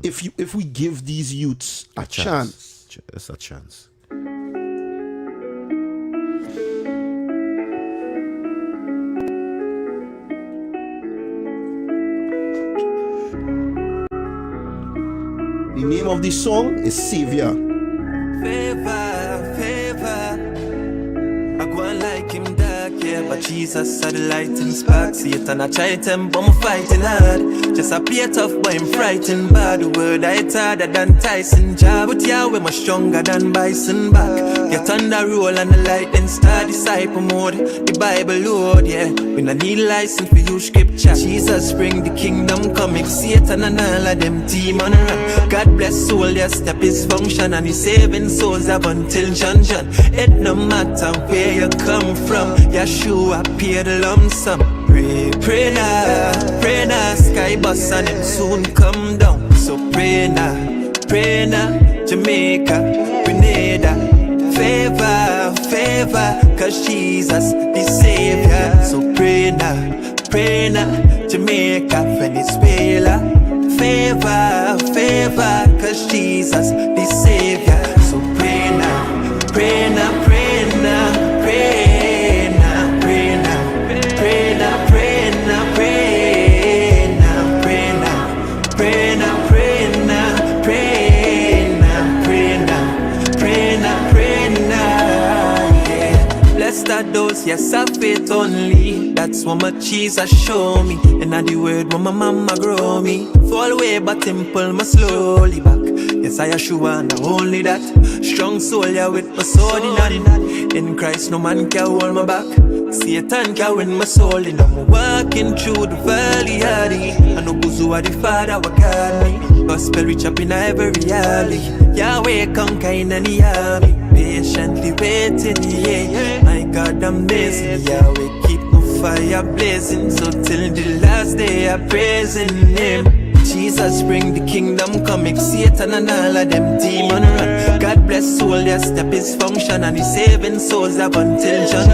if we give these youths a chance. It's a chance. The name of the song is Savior. Favor. I go on like him dark, yeah, but Jesus had the light and spark. Satan I try them, but I'm fighting hard. Just a play tough, but I'm frightened by the word I harder than Tyson job. But yeah, we're much stronger than Bison back. Get on the roll and the light, then start disciple mode. The Bible Lord, yeah. We don't need license for you scripture. Jesus bring the kingdom coming. Satan and all of them team on run. God bless soul, their step is function. And He's saving souls up until John. It no matter where you come from, Yeshua paid the lump sum. Pray now, sky bus and it soon come down. So pray now, Jamaica, Grenada. Favor, cause Jesus the Savior. So pray now, Jamaica, Venezuela. Favor, cause Jesus the Savior. So pray now. Those, yes, I faith only. That's what my Jesus show me. And at the word when my mama grow me. Fall away, but him pull me slowly back. Yes, I assure and only that. Strong soul, yeah, with my sword in hand. In Christ, no man can hold my back. Satan can win my soul. And I'm walking through the valley, hardy. I know Buzu are the Father, what got me. Gospel reach up in every alley. Yahweh conquer in any army. Patiently waiting, yeah. My God, I'm amazing. Yahweh keep my fire blazing. So till the last day, I'm praising Him. Jesus bring the kingdom coming. Satan and all of them demon run. God bless soul, their step is function. And He's saving souls up until John.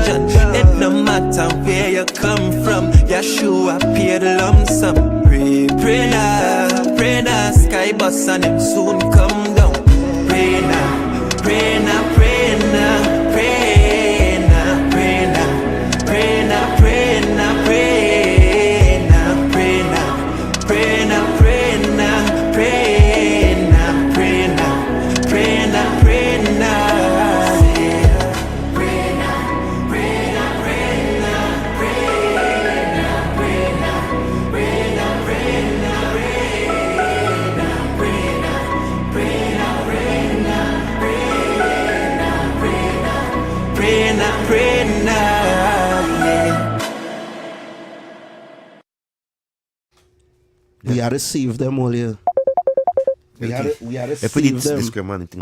It no matter where you come from, Yeshua paid the lump sum. Pray now, sky bus and it soon come down. Pray now. We had to save them all here. We had to If we save did them. discriminate,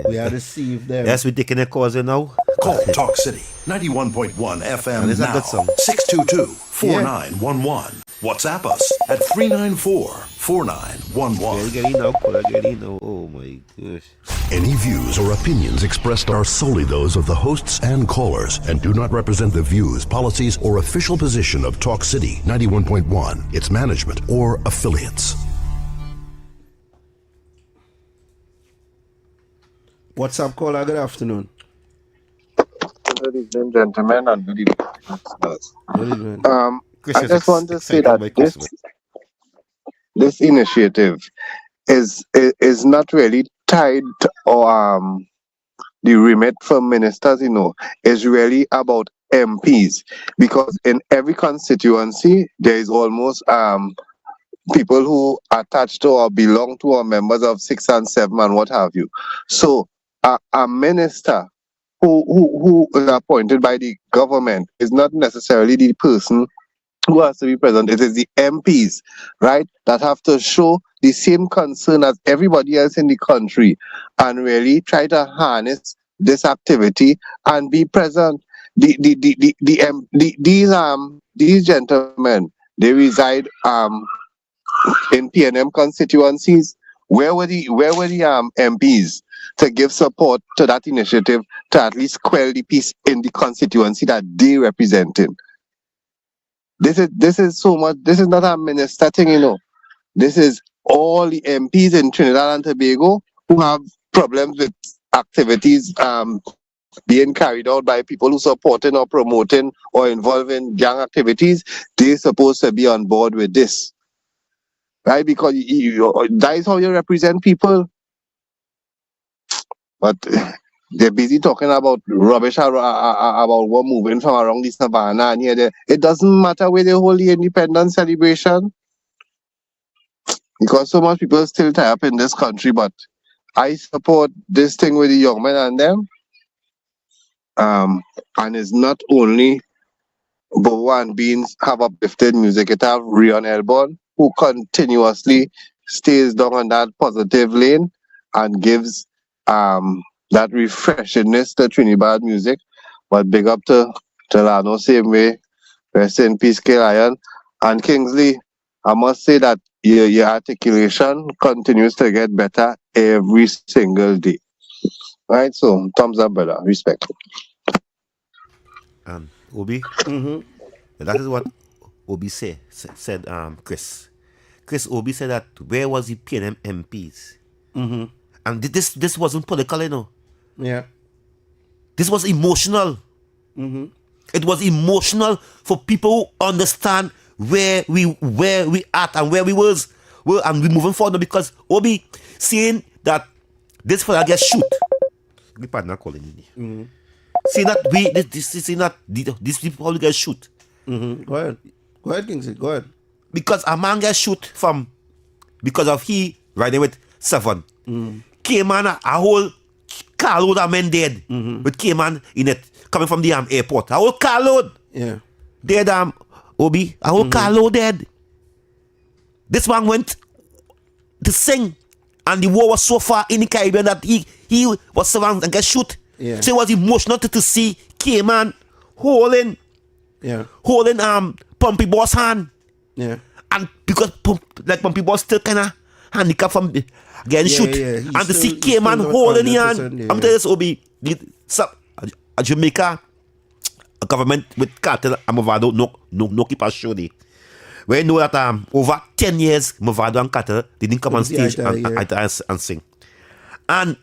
We had to receive them. Yes, we're taking a cause now. Call Talk City 91.1 FM And it's a now. good song. 622-4911. WhatsApp us at 394-4911. Get in now. Oh my gosh. Any views or opinions expressed are solely those of the hosts and callers and do not represent the views, policies, or official position of Talk City 91.1, its management, or affiliates. What's up, caller? Good afternoon. Good evening, gentlemen, and good evening, listeners. Good evening. Chris I is just want to say excited that by Christmas. this initiative is not really tied to the remit for ministers, is really about MPs, because in every constituency there is almost people who are attached to or belong to or members of 6 and 7 and what have you. So a minister who is appointed by the government is not necessarily the person who has to be present. It is the MPs, right, that have to show the same concern as everybody else in the country and really try to harness this activity and be present. These gentlemen, they reside in PNM constituencies. Where were the MPs to give support to that initiative to at least quell the peace in the constituency that they representing? This is so much. This is not a minister thing, This is all the MPs in Trinidad and Tobago who have problems with activities being carried out by people who supporting or promoting or involved in gang activities. They're supposed to be on board with this, right? Because that is how you represent people. But they're busy talking about rubbish about what moving from around the savannah and here. It doesn't matter where they hold the independence celebration, because so much people still tie up in this country. But I support this thing with the young men and them. And it's not only Bobo and Beans have uplifted music, it have Rion Elborn, who continuously stays down on that positive lane and gives that refreshingness to Trinidad music. But big up to Lano, same way. Rest in peace, K. Lion. And Kingsley, I must say that your articulation continues to get better every single day. Right? So, thumbs up, brother. Respect. Obi, that is what Obi said, Chris. Obi said that where was the PNM MPs? And this wasn't political, Yeah. This was emotional. It was emotional for people who understand where we at and where we was. Well, and we moving forward now because Obi saying that this fella gets shoot. The partner calling me. Saying that these people probably get shoot. Go ahead, Kingsley. Go ahead. Because a man gets shoot because of he riding with 7. Came on a whole carload of men dead. With came on in it coming from the airport. A whole carload. Yeah. Dead Obi. A whole carload dead. This man went to sing, and the war was so far in the Caribbean that he was surrounded and get shoot. Yeah. So it was emotional to see Cayman holding Pumpy Boss hand. Yeah. And because Pumpy Boss still kind of handicapped from getting shoot. Yeah. And to see Cayman holding the hand. I'm telling you, Obi, Jamaica a government with cartel and Movado no keep us show. We know that over 10 years, Movado and Carter didn't come on stage and sing. And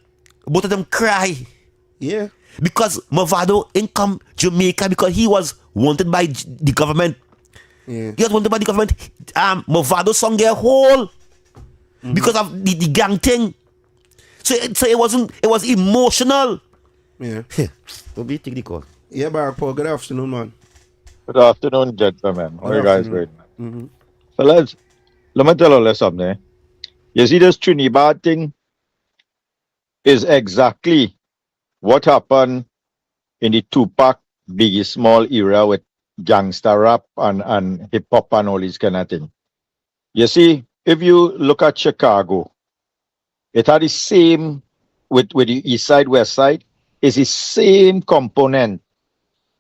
both of them cry. Yeah. Because Movado ain't come Jamaica because he was wanted by the government. Yeah. He was wanted by the government. Movado sung their whole because of the gang thing. So it was emotional. Yeah. Obi, take the call. Yeah, Barack Paul. Good afternoon, man. Good afternoon, gentlemen. How are you guys afternoon. doing? Fellas, let me tell you something. You see, this Trinidad thing is exactly what happened in the Tupac, Biggie Small era with gangster rap and hip hop and all these kind of thing. You see, if you look at Chicago, it had the same with the east side, west side, is the same component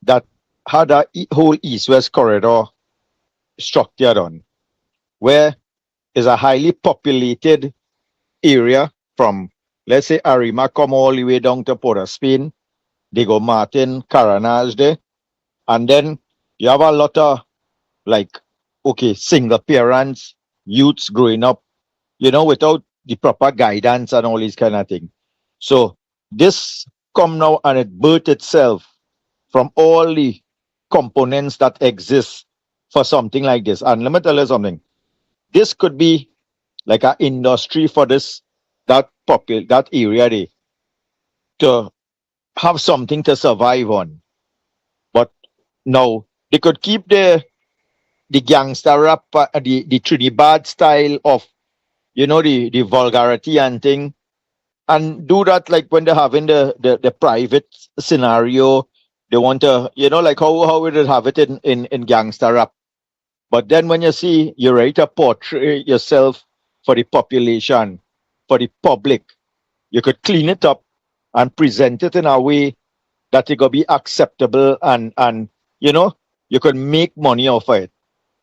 that had a whole east-west corridor structured on, where is a highly populated area from, let's say, Arima come all the way down to Port of Spain. They go Martin, Caranage there. And then you have a lot of, like, okay, single parents, youths growing up, without the proper guidance and all these kind of thing. So this come now and it birthed itself from all the components that exist for something like this. And let me tell you something. This could be like an industry for that area there to have something to survive on. But no, they could keep the gangster rap, the Trinidad style of, the vulgarity and thing, and do that like when they're having the private scenario. They want to, like how we would have it in gangster rap. But then when you see you're ready to portray yourself for the population, for the public, you could clean it up and present it in a way that it could be acceptable and you could make money off of it.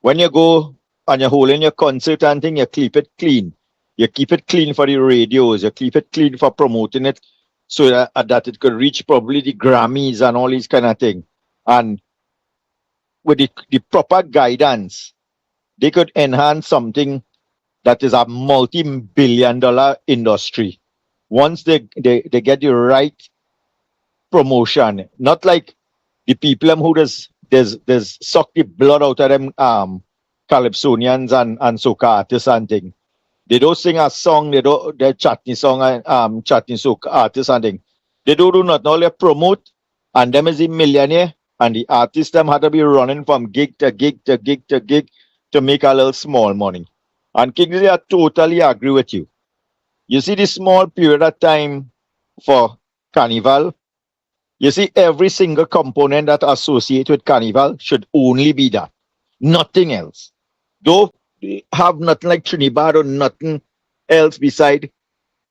When you go and you're holding your concert and thing, you keep it clean. You keep it clean for the radios. You keep it clean for promoting it so that it could reach probably the Grammys and all these kind of thing. And with the proper guidance, they could enhance something that is a multi-billion-dollar industry. Once they get the right promotion, not like the people who there's suck the blood out of them Calypsonians and soca artists and thing. They don't sing a song, they're chutney song and chutney soca artists and thing. They don't do nothing, all they promote, and them is the millionaire, and the artists them had to be running from gig to gig to gig to gig to make a little small money. And Kingsley, I totally agree with you. You see this small period of time for Carnival, you see every single component that associated with Carnival should only be that. Nothing else. Don't have nothing like Trinidad or nothing else beside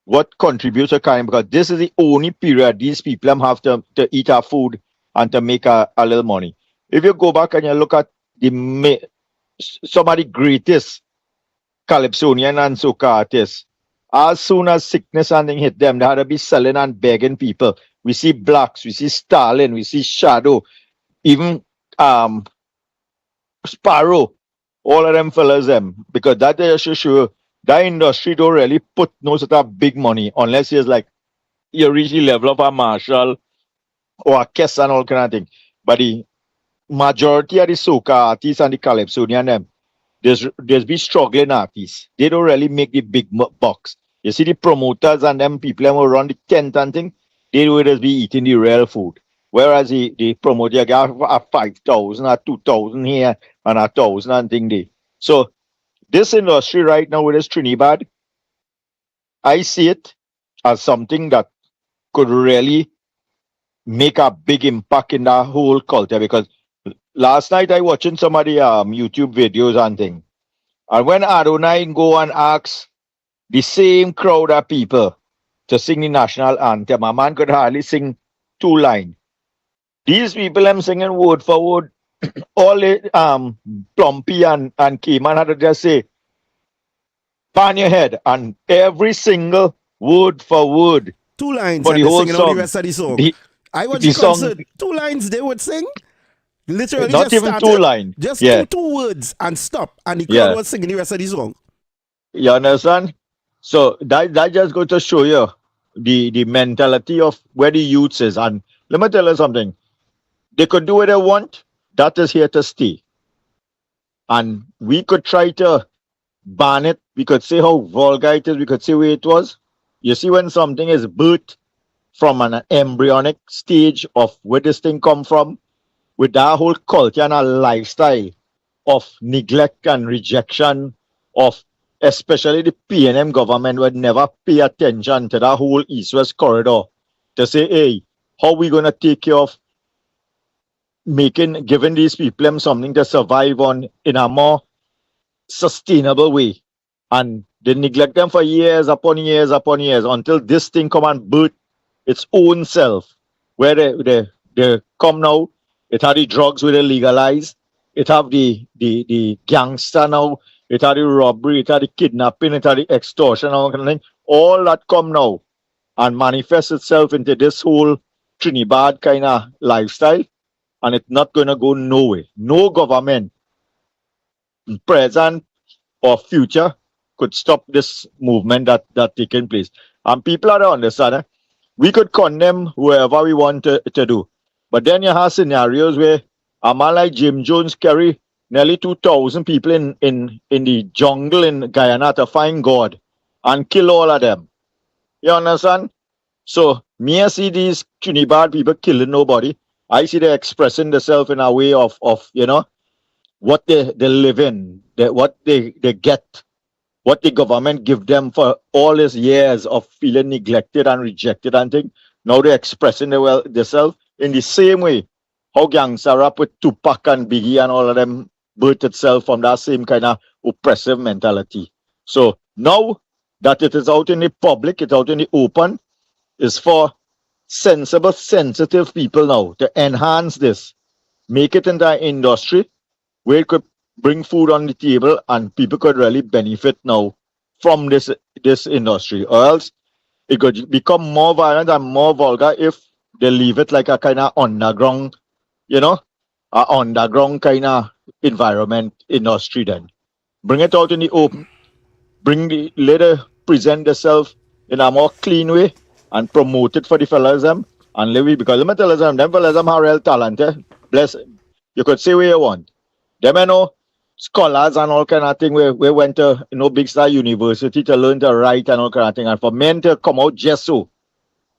what contributes to Carnival, because this is the only period these people have to eat our food and to make a little money. If you go back and you look at some of the greatest Calypsonian and soca artists, as soon as sickness and thing hit them, they had to be selling and begging people. We see Blacks, we see Stalin, we see Shadow, even Sparrow, all of them fellas them, because that they should show that industry don't really put no sort of big money unless it's like you reach the level of a Marshall or a Kess and all kind of thing. But the majority of the soca artists and the Calypsonian them, there's be struggling artists. They don't really make the big bucks. You see the promoters and them people who run the tent and thing, they will just be eating the real food. Whereas the promoter get a 5,000 or 2,000 here and 1,000 and thing there. So this industry right now with this Trinidad, I see it as something that could really make a big impact in the whole culture, because last night I watching some of the YouTube videos and thing. And when Adonai go and ask the same crowd of people to sing the national anthem, a man could hardly sing 2 lines. These people I'm singing word for word. All the Plumpy and Cayman had to just say, pan your head, and every single word for word. 2 lines for and the they whole singing all the rest of the song. I watched the concert, 2 lines they would sing. Literally not just even started, 2 lines. Just yeah. two words and stop, and the crowd was singing the rest of the song. You understand? So that just goes to show you the mentality of where the youth is. And let me tell you something. They could do what they want. That is here to stay. And we could try to ban it. We could say how vulgar it is. We could say where it was. You see, when something is birthed from an embryonic stage of where this thing come from, with that whole culture and a lifestyle of neglect and rejection of especially the PNM government would never pay attention to that whole east-west corridor to say, hey, how we going to take care of giving these people something to survive on in a more sustainable way. And They neglect them for years upon years upon years until this thing come and birth its own self. Where they come now, it had the drugs where they legalize. It have the gangster now. It had the robbery. It had the kidnapping. It had the extortion. All kind of thing. All that come now and manifest itself into this whole Trinidad kind of lifestyle. And it's not going to go nowhere. No government, present or future, could stop this movement that taking place. And people are to understand, we could condemn whoever we want to do. But then you have scenarios where a man like Jim Jones carry nearly 2,000 people in the jungle in Guyana to find God and kill all of them. You understand? So, me I see these Trinidad people killing nobody. I see they expressing themselves in a way of what they live in, what they get, what the government give them for all these years of feeling neglected and rejected and things. Now they're expressing themselves in the same way how gangster rap with Tupac and Biggie and all of them birthed itself from that same kind of oppressive mentality. So now that it is out in the public, it's out in the open, is for sensible, sensitive people now to enhance this, make it into an industry where it could bring food on the table and people could really benefit now from this industry. Or else it could become more violent and more vulgar if they leave it like a kind of underground, underground kind of environment industry then. Bring it out in the open. Let it present themselves in a more clean way and promote it for the fellas them and live it. Because let me tell you them fellas them are real talented. Bless them. You could say what you want. Them scholars and all kind of thing we went to big star university to learn to write and all kind of thing. And for men to come out just so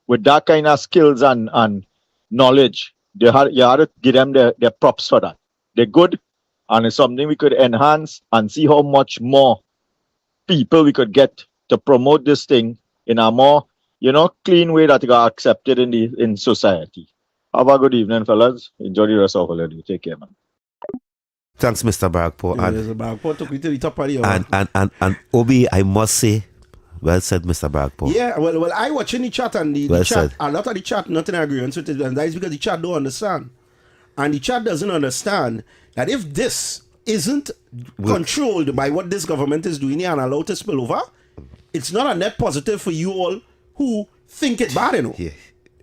with that kind of skills and knowledge, you had to give them their props for that. They're good and it's something we could enhance and see how much more people we could get to promote this thing in a more clean way that got accepted in society. Have a good evening, fellas. Enjoy the rest of the day. Take care, man. Thanks, Mr. Baragpo. And Obi, I must say, well said, Mr. Baragpo. Yeah, well, I watching the chat and the chat, a lot of the chat not in agreement with it, and that is because the chat don't understand. And the chat doesn't understand that if this isn't controlled by what this government is doing here and allowed to spill over, it's not a net positive for you all who think it's bad, Yeah.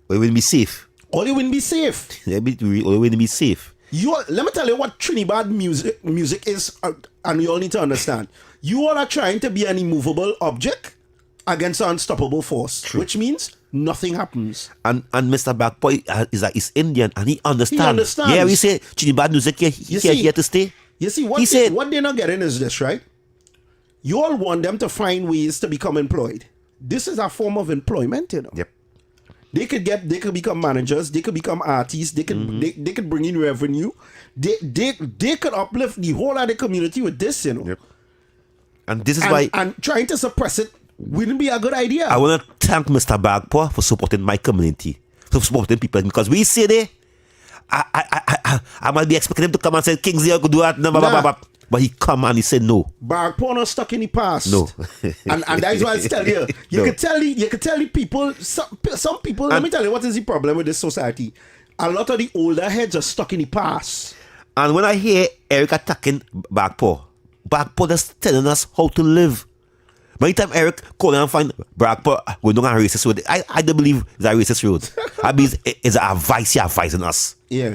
We will be safe. All you will be safe. Yeah, we will be safe. Let me tell you what Trinidad music is, and you all need to understand. You all are trying to be an immovable object against an unstoppable force, True. which means nothing happens. And Mr. Bagboy is Indian and he understands. He Yeah, we say Trinidad music here to stay. You see, what they're not getting is this, right? You all want them to find ways to become employed. This is a form of employment, Yep. They could become managers, they could become artists, they could bring in revenue. They could uplift the whole of the community with this, Yep. And this is why and trying to suppress it wouldn't be a good idea. I want to thank Mr. Bagpo for supporting my community, for supporting people, because we say there, I might be expecting him to come and say, Kingsley, I could do that, but he come and he said no. Bagpo not stuck in the past. No. and that's why I tell you. You could tell the people, some people, let me tell you what is the problem with this society. A lot of the older heads are stuck in the past. And when I hear Eric attacking Bagpo just telling us how to live. By the time Eric call and find Bagpo going down a racist road, I don't believe it's a racist road. I mean, it's a advice advising us. Yeah.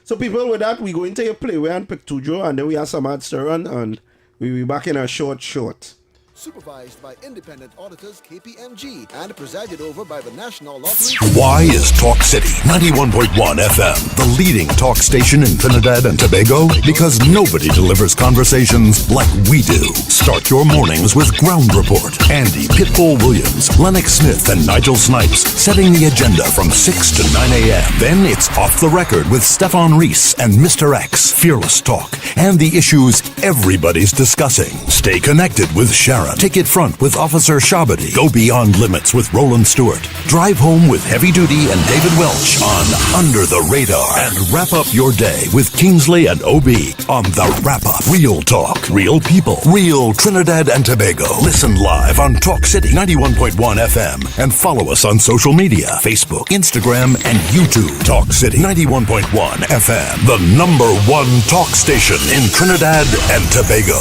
So people, with that, we go into your play. We and pick Tujo, and then we have some ads to run, and we'll be back in a short. Supervised by independent auditors KPMG and presided over by the National Lottery. Why is Talk City 91.1 FM the leading talk station in Trinidad and Tobago? Because nobody delivers conversations like we do. Start your mornings with Ground Report. Andy Pitbull Williams, Lennox Smith, and Nigel Snipes setting the agenda from 6 to 9 a.m. Then it's Off the Record with Stefan Reese and Mr. X, Fearless Talk, and the issues everybody's discussing. Stay connected with Sharon Sharon. Take it front with Officer Shabadi. Go beyond limits with Roland Stewart. Drive home with Heavy Duty and David Welch on Under the Radar. And wrap up your day with Kingsley and OB on The Wrap Up. Real talk, real people, real Trinidad and Tobago. Listen live on Talk City 91.1 FM and follow us on social media, Facebook, Instagram, and YouTube. Talk City 91.1 FM, the #1 talk station in Trinidad and Tobago.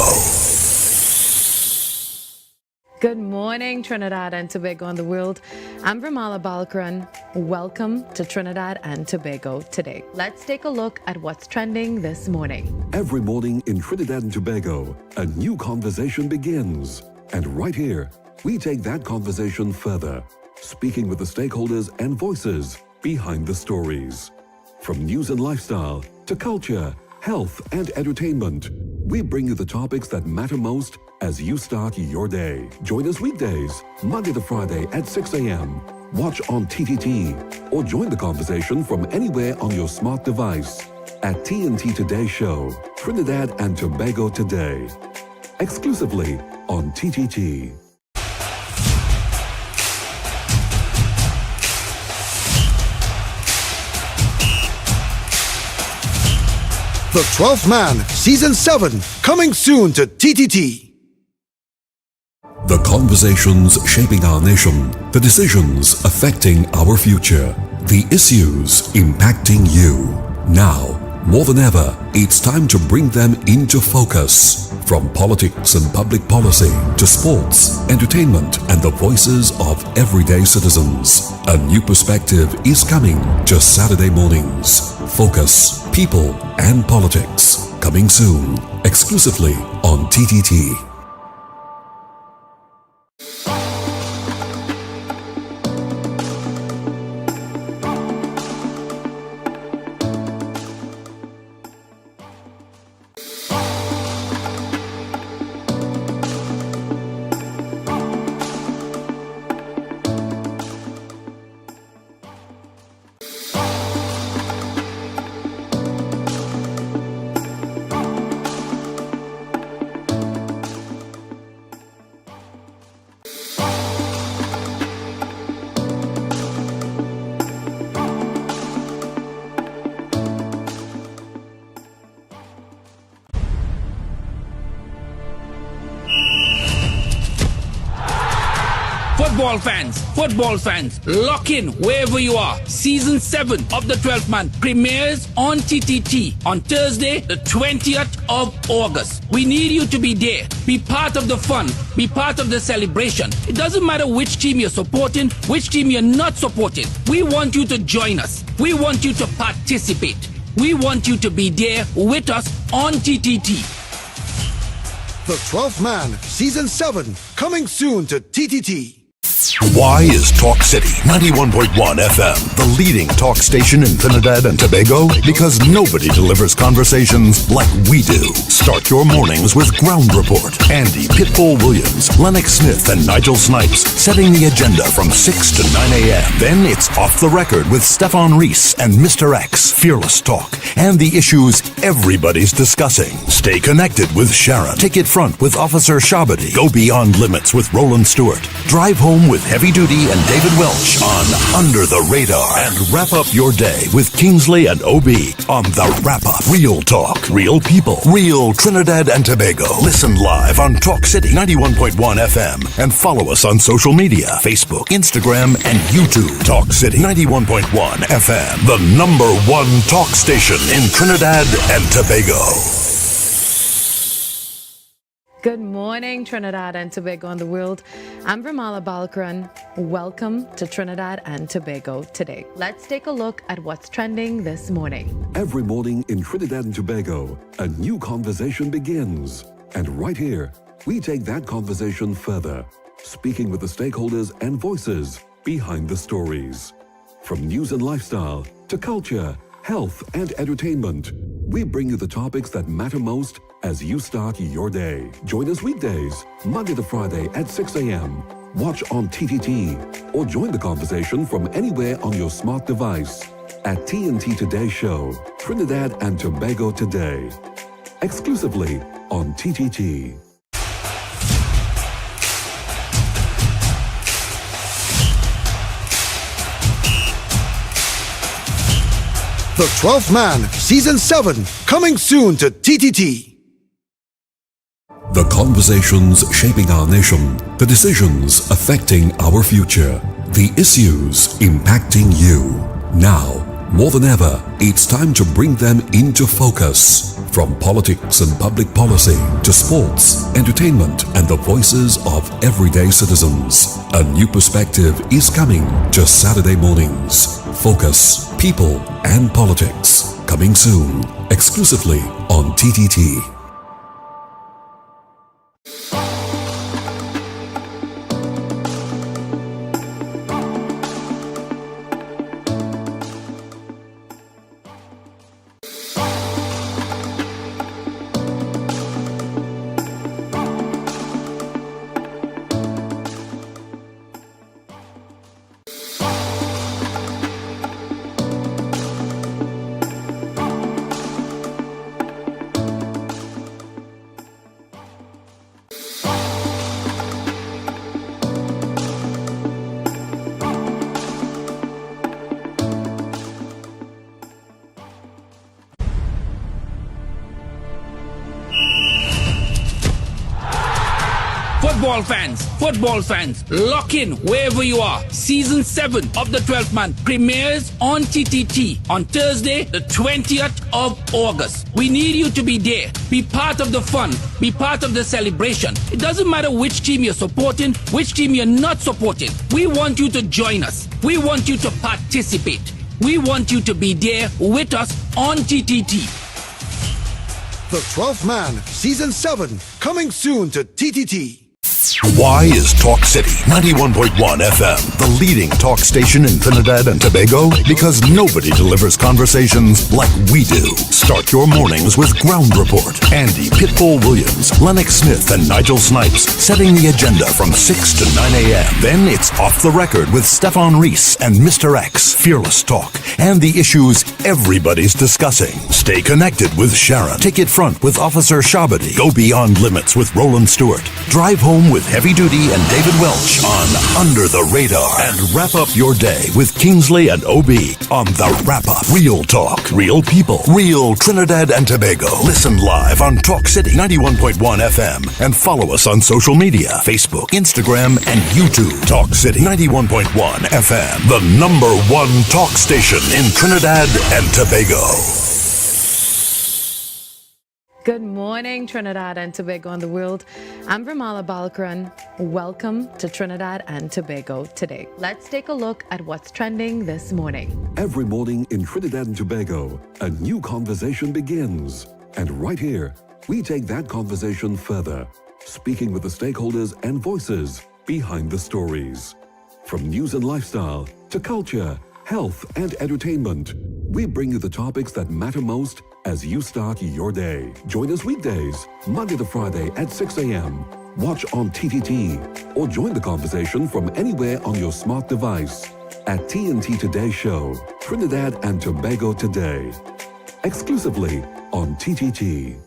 Good morning, Trinidad and Tobago and the world. I'm Ramala Balkaran. Welcome to Trinidad and Tobago today. Let's take a look at what's trending this morning. Every morning in Trinidad and Tobago, a new conversation begins. And right here, we take that conversation further, speaking with the stakeholders and voices behind the stories. From news and lifestyle to culture, health, and entertainment, we bring you the topics that matter most as you start your day. Join us weekdays, Monday to Friday at 6 a.m. Watch on TTT or join the conversation from anywhere on your smart device at TNT Today Show, Trinidad and Tobago Today, exclusively on TTT. The 12th Man, Season 7, coming soon to TTT. The conversations shaping our nation, the decisions affecting our future, the issues impacting you. Now, more than ever, it's time to bring them into focus. From politics and public policy to sports, entertainment, and the voices of everyday citizens. A new perspective is coming to Saturday mornings. Focus, People, and Politics. Coming soon, exclusively on TTT. Football fans, lock in wherever you are. Season 7 of The 12th Man premieres on TTT on Thursday, the 20th of August. We need you to be there. Be part of the fun. Be part of the celebration. It doesn't matter which team you're supporting, which team you're not supporting. We want you to join us. We want you to participate. We want you to be there with us on TTT. The 12th Man, Season 7, coming soon to TTT. Why is Talk City 91.1 FM the leading talk station in Trinidad and Tobago? Because nobody delivers conversations like we do. Start your mornings with Ground Report. Andy Pitbull Williams, Lennox Smith, and Nigel Snipes setting the agenda from 6 to 9 a.m. Then it's Off the Record with Stefan Reese and Mr. X, Fearless Talk, and the issues everybody's discussing. Stay connected with Sharon. Take it front with Officer Shabadi. Go beyond limits with Roland Stewart. Drive home with Heavy Duty and David Welch on Under the Radar. And wrap up your day with Kingsley and OB on The Wrap Up. Real talk, real people, real Trinidad and Tobago. Listen live on Talk City 91.1 FM and follow us on social media, Facebook, Instagram, and YouTube. Talk City 91.1 FM, the #1 talk station in Trinidad and Tobago. Good morning, Trinidad and Tobago and the world. I'm Ramala Balkaran. Welcome to Trinidad and Tobago today. Let's take a look at what's trending this morning. Every morning in Trinidad and Tobago, a new conversation begins. And right here, we take that conversation further, speaking with the stakeholders and voices behind the stories. From news and lifestyle to culture, health, and entertainment, we bring you the topics that matter most as you start your day. Join us weekdays, Monday to Friday at 6 a.m. Watch on TTT or join the conversation from anywhere on your smart device at TNT Today Show, Trinidad and Tobago Today, exclusively on TTT. The 12th Man, Season 7, coming soon to TTT. The conversations shaping our nation, the decisions affecting our future, the issues impacting you. Now, more than ever, it's time to bring them into focus. From politics and public policy to sports, entertainment, and the voices of everyday citizens. A new perspective is coming just Saturday mornings. Focus, People, and Politics. Coming soon, exclusively on TTT. Football fans, lock in wherever you are. Season 7 of the 12th Man premieres on TTT on Thursday, the 20th of August. We need you to be there. Be part of the fun. Be part of the celebration. It doesn't matter which team you're supporting, which team you're not supporting. We want you to join us. We want you to participate. We want you to be there with us on TTT. The 12th Man, Season 7, coming soon to TTT. Why is Talk City 91.1 FM the leading talk station in Trinidad and Tobago? Because nobody delivers conversations like we do. Start your mornings with Ground Report. Andy Pitbull Williams, Lennox Smith, and Nigel Snipes setting the agenda from 6 to 9 a.m. Then it's Off the Record with Stefan Reese and Mr. X, Fearless Talk, and the issues everybody's discussing. Stay connected with Sharon. Ticket Front with Officer Shabadi. Go Beyond Limits with Roland Stewart. Drive Home with Heavy Duty and David Welch on Under the Radar. And wrap up your day with Kingsley and OB on The Wrap Up. Real talk, real people, real Trinidad and Tobago. Listen live on Talk City 91.1 FM and follow us on social media, Facebook, Instagram, and YouTube. Talk City 91.1 FM, the #1 talk station in Trinidad and Tobago. Good morning, Trinidad and Tobago and the world. I'm Vermala Balkaran. Welcome to Trinidad and Tobago today. Let's take a look at what's trending this morning. Every morning in Trinidad and Tobago, a new conversation begins. And right here, we take that conversation further, speaking with the stakeholders and voices behind the stories. From news and lifestyle to culture, health, and entertainment, we bring you the topics that matter most as you start your day. Join us weekdays, Monday to Friday at 6 a.m. Watch on TTT or join the conversation from anywhere on your smart device at TNT Today Show, Trinidad and Tobago Today, exclusively on TTT.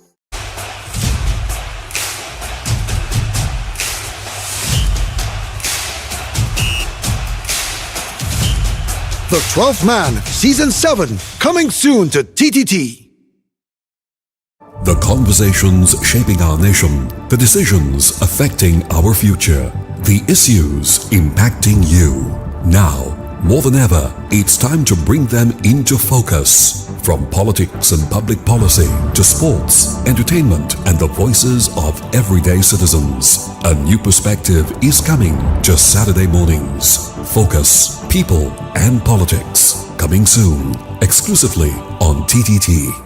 The 12th Man, Season 7, coming soon to TTT. The conversations shaping our nation, the decisions affecting our future, the issues impacting you. Now, more than ever, it's time to bring them into focus. From politics and public policy to sports, entertainment, and the voices of everyday citizens. A new perspective is coming just Saturday mornings. Focus, People, and Politics. Coming soon, exclusively on TTT.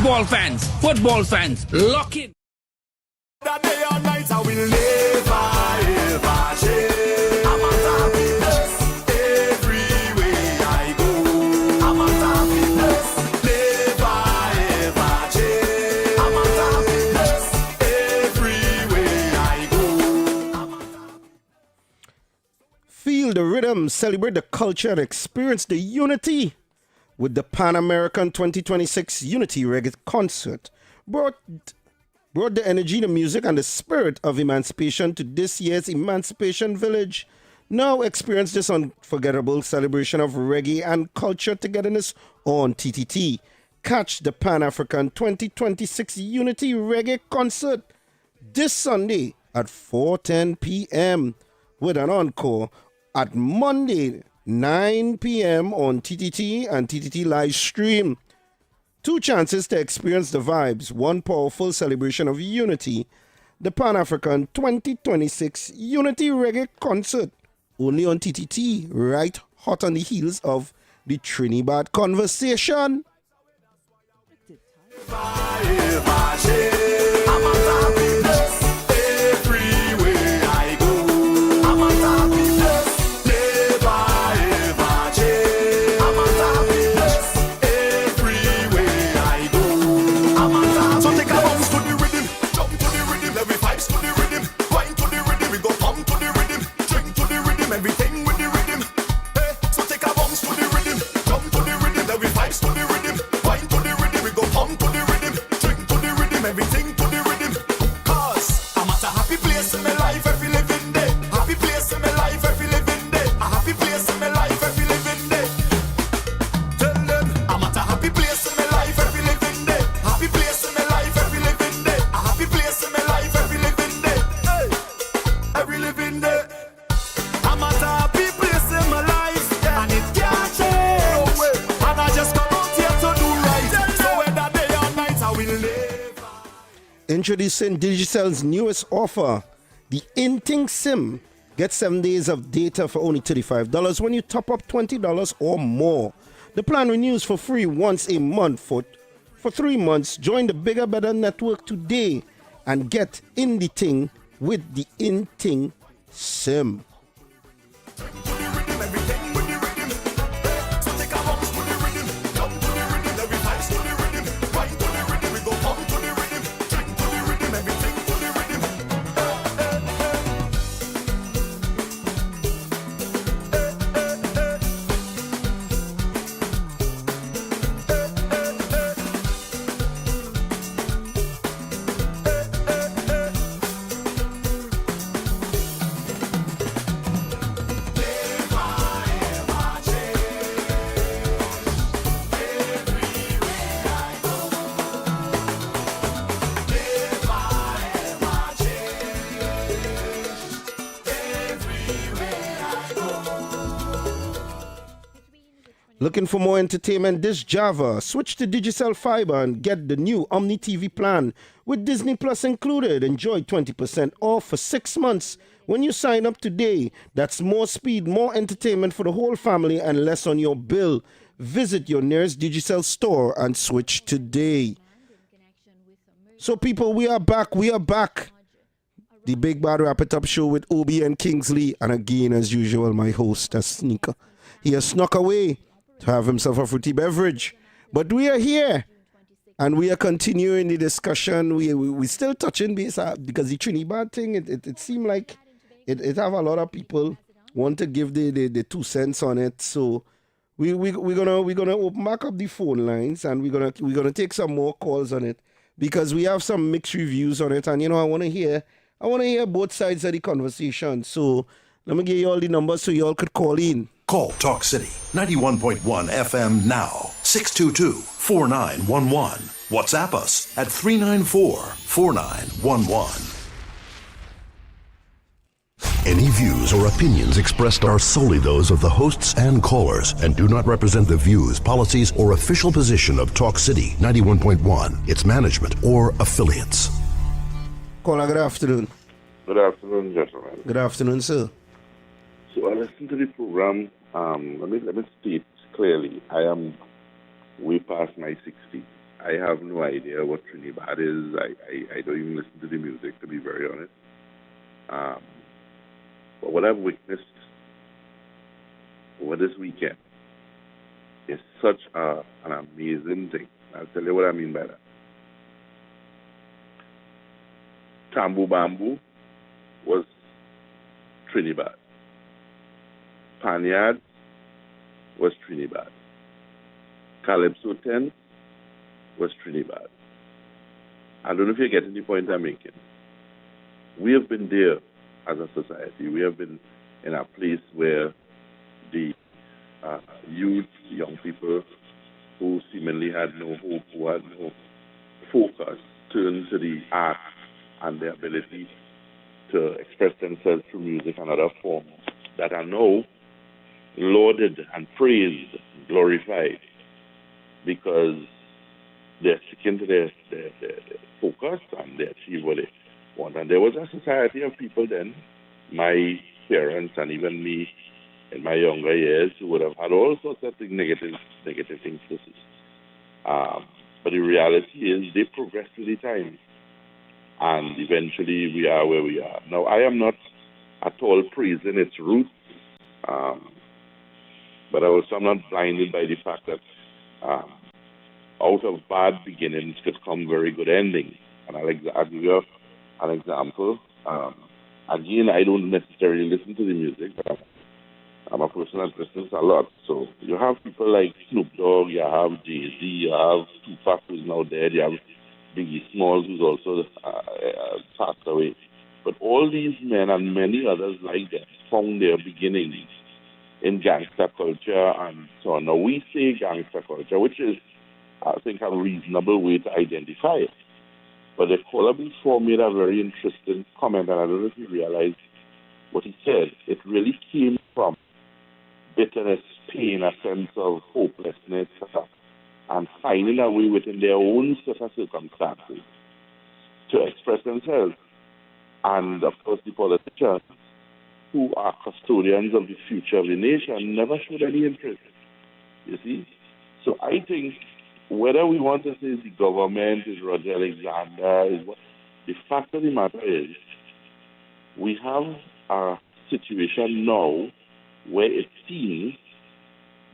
Football fans, lock in. That day or night I will never ever change. I'm at happiness everywhere I go. I'm at happiness, never ever change. I'm at happiness everywhere I go. Feel the rhythm, celebrate the culture, and experience the unity with the Pan American 2026 Unity Reggae Concert. Brought the energy, the music, and the spirit of emancipation to this year's Emancipation Village. Now experience this unforgettable celebration of reggae and culture togetherness on TTT. Catch the Pan-African 2026 Unity Reggae Concert this Sunday at 4:10 p.m. with an encore at Monday 9 p.m. on TTT and TTT live stream. 2 chances to experience the vibes, 1 powerful celebration of unity. The Pan-African 2026 Unity Reggae Concert, only on TTT, right hot on the heels of the Trinidad Conversation. Everything with the rhythm. Hey, so take a bounce to the rhythm. Jump to the rhythm. Then we vibes to the rhythm. Wine to the rhythm. We go pump to the rhythm. Drink to the rhythm. Everything to the rhythm. Cause I'm at a happy place in my life every living day. Happy place in my life every living day. A happy place in my life every living day. Tell them I'm at a happy place in my life every living day. Happy place in my life every living day. A happy place in my life every living day. Hey, every living day. I'm at a happy place in my life, and it can't change. And I just come out here to do right. So whether day or night, I will live. Introducing Digicel's newest offer, the Inting SIM. Get 7 days of data for only $35 when you top up $20 or more. The plan renews for free once a month for 3 months. Join the Bigger Better network today and get in the ting with the Inting SIM. Looking for more entertainment this Java? Switch to Digicel Fiber and get the new Omni TV plan with Disney Plus included. Enjoy 20% off for 6 months when you sign up today. That's more speed, more entertainment for the whole family and less on your bill. Visit your nearest Digicel store and switch today. So people, we are back. The Big Bad Wrap It Up show with Obi and Kingsley. And again, as usual, my host, a sneaker. He has snuck away to have himself a fruity beverage. But we are here, and we are continuing the discussion. We still touching base because the Trinidad thing, it seemed like it have a lot of people want to give the 2 cents on it. So we're gonna open back up the phone lines, and we're gonna take some more calls on it because we have some mixed reviews on it. And I want to hear both sides of the conversation. So let me give you all the numbers so you all could call in. Call Talk City 91.1 FM now, 622-4911. WhatsApp us at 394-4911. Any views or opinions expressed are solely those of the hosts and callers and do not represent the views, policies, or official position of Talk City 91.1, its management, or affiliates. Caller, good afternoon. Good afternoon, gentlemen. Good afternoon, sir. So I listened to the program. Let me state clearly, I am way past my 60s, I have no idea what Trinidad is. I don't even listen to the music, to be very honest. But what I've witnessed over this weekend is such an amazing thing. I'll tell you what I mean by that. Tambu Bamboo was Trinidad. Panyard was Trinidad. Calypso 10 was Trinidad. I don't know if you're getting the point I'm making. We have been there as a society. We have been in a place where the youth, young people who seemingly had no hope, who had no focus, turned to the art and the ability to express themselves through music and other forms that are now lauded and praised, glorified, because they're sticking to their focus and they achieve what they want. And there was a society of people then, my parents and even me in my younger years, who would have had all sorts of negative things to say. But the reality is they progress with the times. And eventually we are where we are. Now, I am not at all praising its roots, but also I'm not blinded by the fact that out of bad beginnings could come very good endings. And I'll give you an example. Again, I don't necessarily listen to the music, but I'm a person that listens a lot. So you have people like Snoop Dogg, you have Jay-Z, you have Tupac, who's now dead, you have Biggie Smalls, who's also passed away. But all these men and many others like them found their beginnings in gangster culture and so on. Now, we say gangster culture, which is, I think, a reasonable way to identify it. But the caller before made a very interesting comment, and I don't know if you realize what he said. It really came from bitterness, pain, a sense of hopelessness, and finding a way within their own set of circumstances to express themselves. And, of course, the politicians, who are custodians of the future of the nation, never showed any interest, you see. So I think whether we want to say the government is Roger Alexander, the fact of the matter is we have a situation now where it seems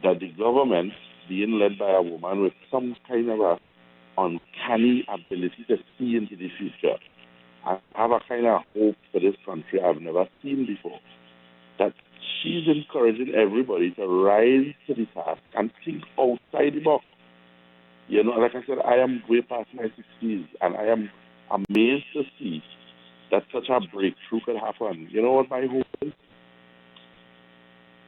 that the government, being led by a woman with some kind of a uncanny ability to see into the future, I have a kind of hope for this country I've never seen before, that she's encouraging everybody to rise to the task and think outside the box. You know, like I said, I am way past my 60s, and I am amazed to see that such a breakthrough could happen. You know what my hope is?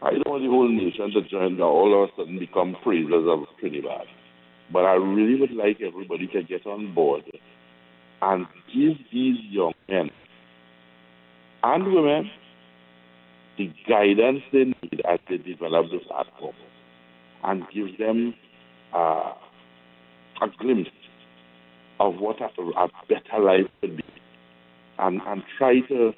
I don't want the whole nation to join all of a sudden become praisers of Trinidad. But I really would like everybody to get on board and give these young men and women the guidance they need as they develop this art form, and give them a glimpse of what a better life could be, and try to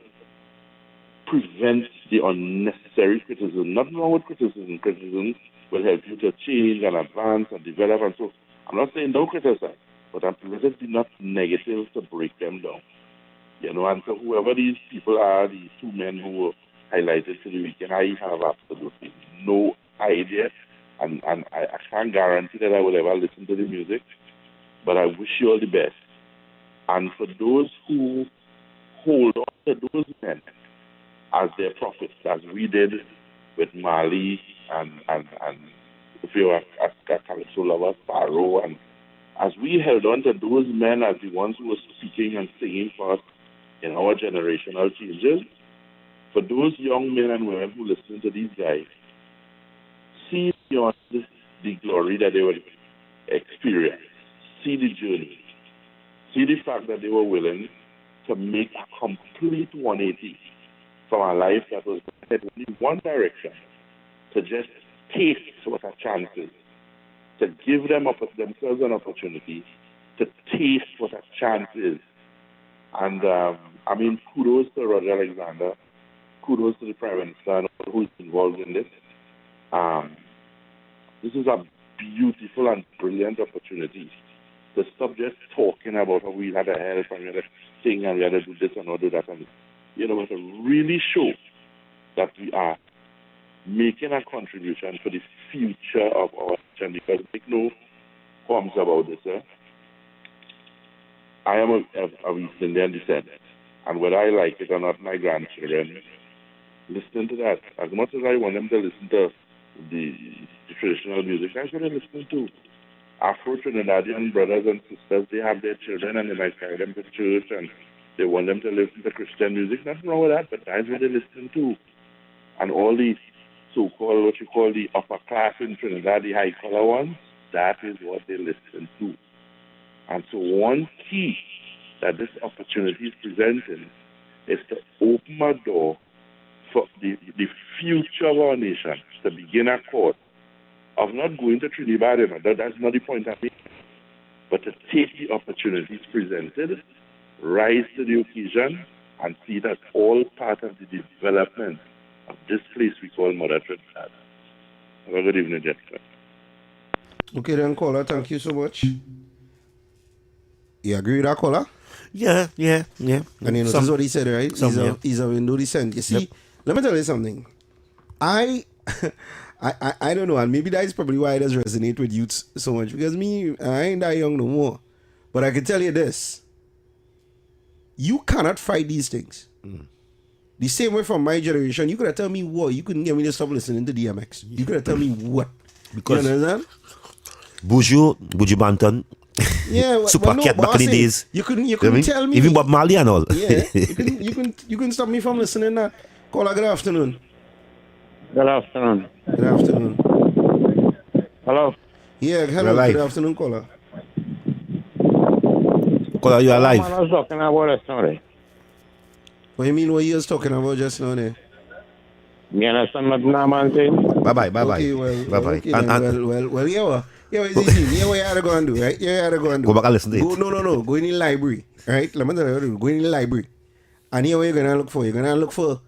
prevent the unnecessary criticism. Nothing wrong with criticism. Criticism will help you to change and advance and develop, and so I'm not saying don't criticize, but let it be not negative to break them down. You know, and so whoever these people are, these two men who were highlighted to the weekend, I have absolutely no idea, and I can't guarantee that I will ever listen to the music, but I wish you all the best. And for those who hold on to those men as their prophets, as we did with Mali and if you are a Calypso lover, Sparrow, and as we held on to those men as the ones who were speaking and singing for us in our generational changes, for those young men and women who listen to these guys, see beyond the glory that they would experience, see the journey, see the fact that they were willing to make a complete 180 from a life that was headed in one direction, to just taste what a chance is, to give themselves an opportunity to taste what a chance is. And I mean, kudos to Roger Alexander, kudos to the Prime Minister and all who is involved in this. This is a beautiful and brilliant opportunity to stop just talking about how we had to help and we had to sing and we had to do this and all do that. And, you know, to really show that we are making a contribution for the future of our nation. Because make no qualms about this. I am of East Indian descent. And whether I like it or not, my grandchildren listen to that. As much as I want them to listen to the traditional music, I'm going to listen to Afro-Trinidadian brothers and sisters. They have their children and they might carry them to church and they want them to listen to Christian music. Nothing wrong with that, but that's what they listen to. And all the so-called, what you call the upper class in Trinidad, the high-collar ones, that is what they listen to. And so one key that this opportunity is presenting is to open a door for the future of our nation to begin a course of not going to Trinidad, that's not the point of it, but to take the opportunities presented, rise to the occasion, and see that all part of the development of this place we call Mother Trinidad. Have a good evening, gentlemen. Okay then, caller, thank you so much. You agree with that, caller? Yeah. And you know, this is what he said, right? He's of Indo descent. You see, let me tell you something. I don't know, and maybe that is probably why it does resonate with youths so much. Because me, I ain't that young no more. But I can tell you this. You cannot fight these things. The same way from my generation, you could have told me what? You couldn't get me to stop listening to DMX. You could have told me what? Because you understand? Buju Banton, yeah, Super Cat back in the days. You couldn't tell me. Even Bob Marley and all. Yeah, you couldn't stop me from listening to that. Caller, good afternoon. Good afternoon. Good afternoon. Hello? Yeah, hello. Good afternoon, caller. Caller, you are live. I was talking about it sorry. What do you mean what you was talking about just now there? You understand what I'm saying? Bye-bye. Okay, well, Bye-bye. Okay, well, it's easy. What you had to go and do, right? You had to go and do. Go back and listen to it. No. Go in the library, right? Let me tell you, go in the library. And here what you're going to look for? You're going to look for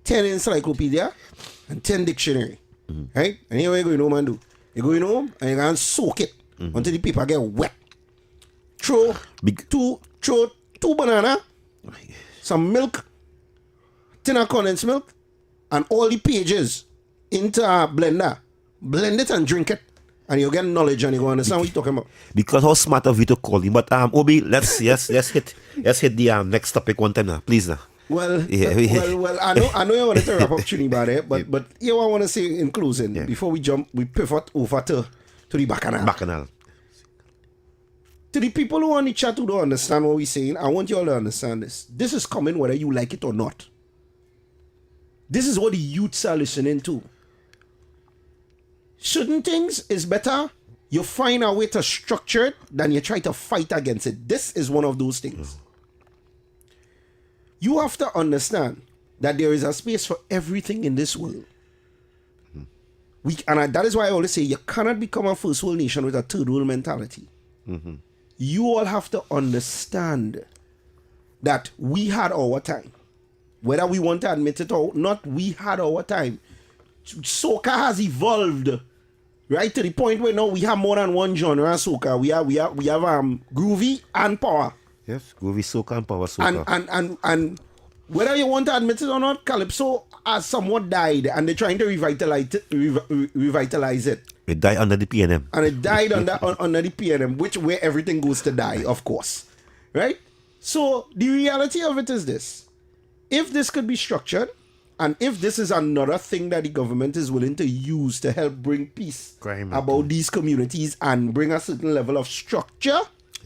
10 encyclopedia and 10 dictionary, right? And here what you're going home and do? You're going home and you're going to soak it until the paper get wet. Throw two banana, some milk, tin of condensed milk, and all the pages into a blender. Blend it and drink it. And you'll get knowledge and you go understand what you're talking about. Because how smart of you to call him. But Obi, let's hit the next topic one time now, please now. Well, I know you wanted to wrap up Trinidad, but here I want to say in closing, before we pivot over to the Bacchanal. To the people who on the chat who don't understand what we're saying, I want you all to understand this. This is coming whether you like it or not. This is what the youths are listening to. Certain things is better you find a way to structure it than you try to fight against it. This is one of those things. You have to understand that there is a space for everything in this world. That is why I always say you cannot become a first world nation with a third world mentality. You all have to understand that we had our time. Whether we want to admit it or not, we had our time. Soca has evolved, right, to the point where now we have more than one genre of soca. We have groovy and power. Yes, groovy soca and power soca. And whether you want to admit it or not, Calypso has somewhat died, and they're trying to revitalize it. It died under the PNM. And it died under the PNM, where everything goes to die, of course, right? So the reality of it is this: if this could be structured, and if this is another thing that the government is willing to use to help bring peace about these communities and bring a certain level of structure,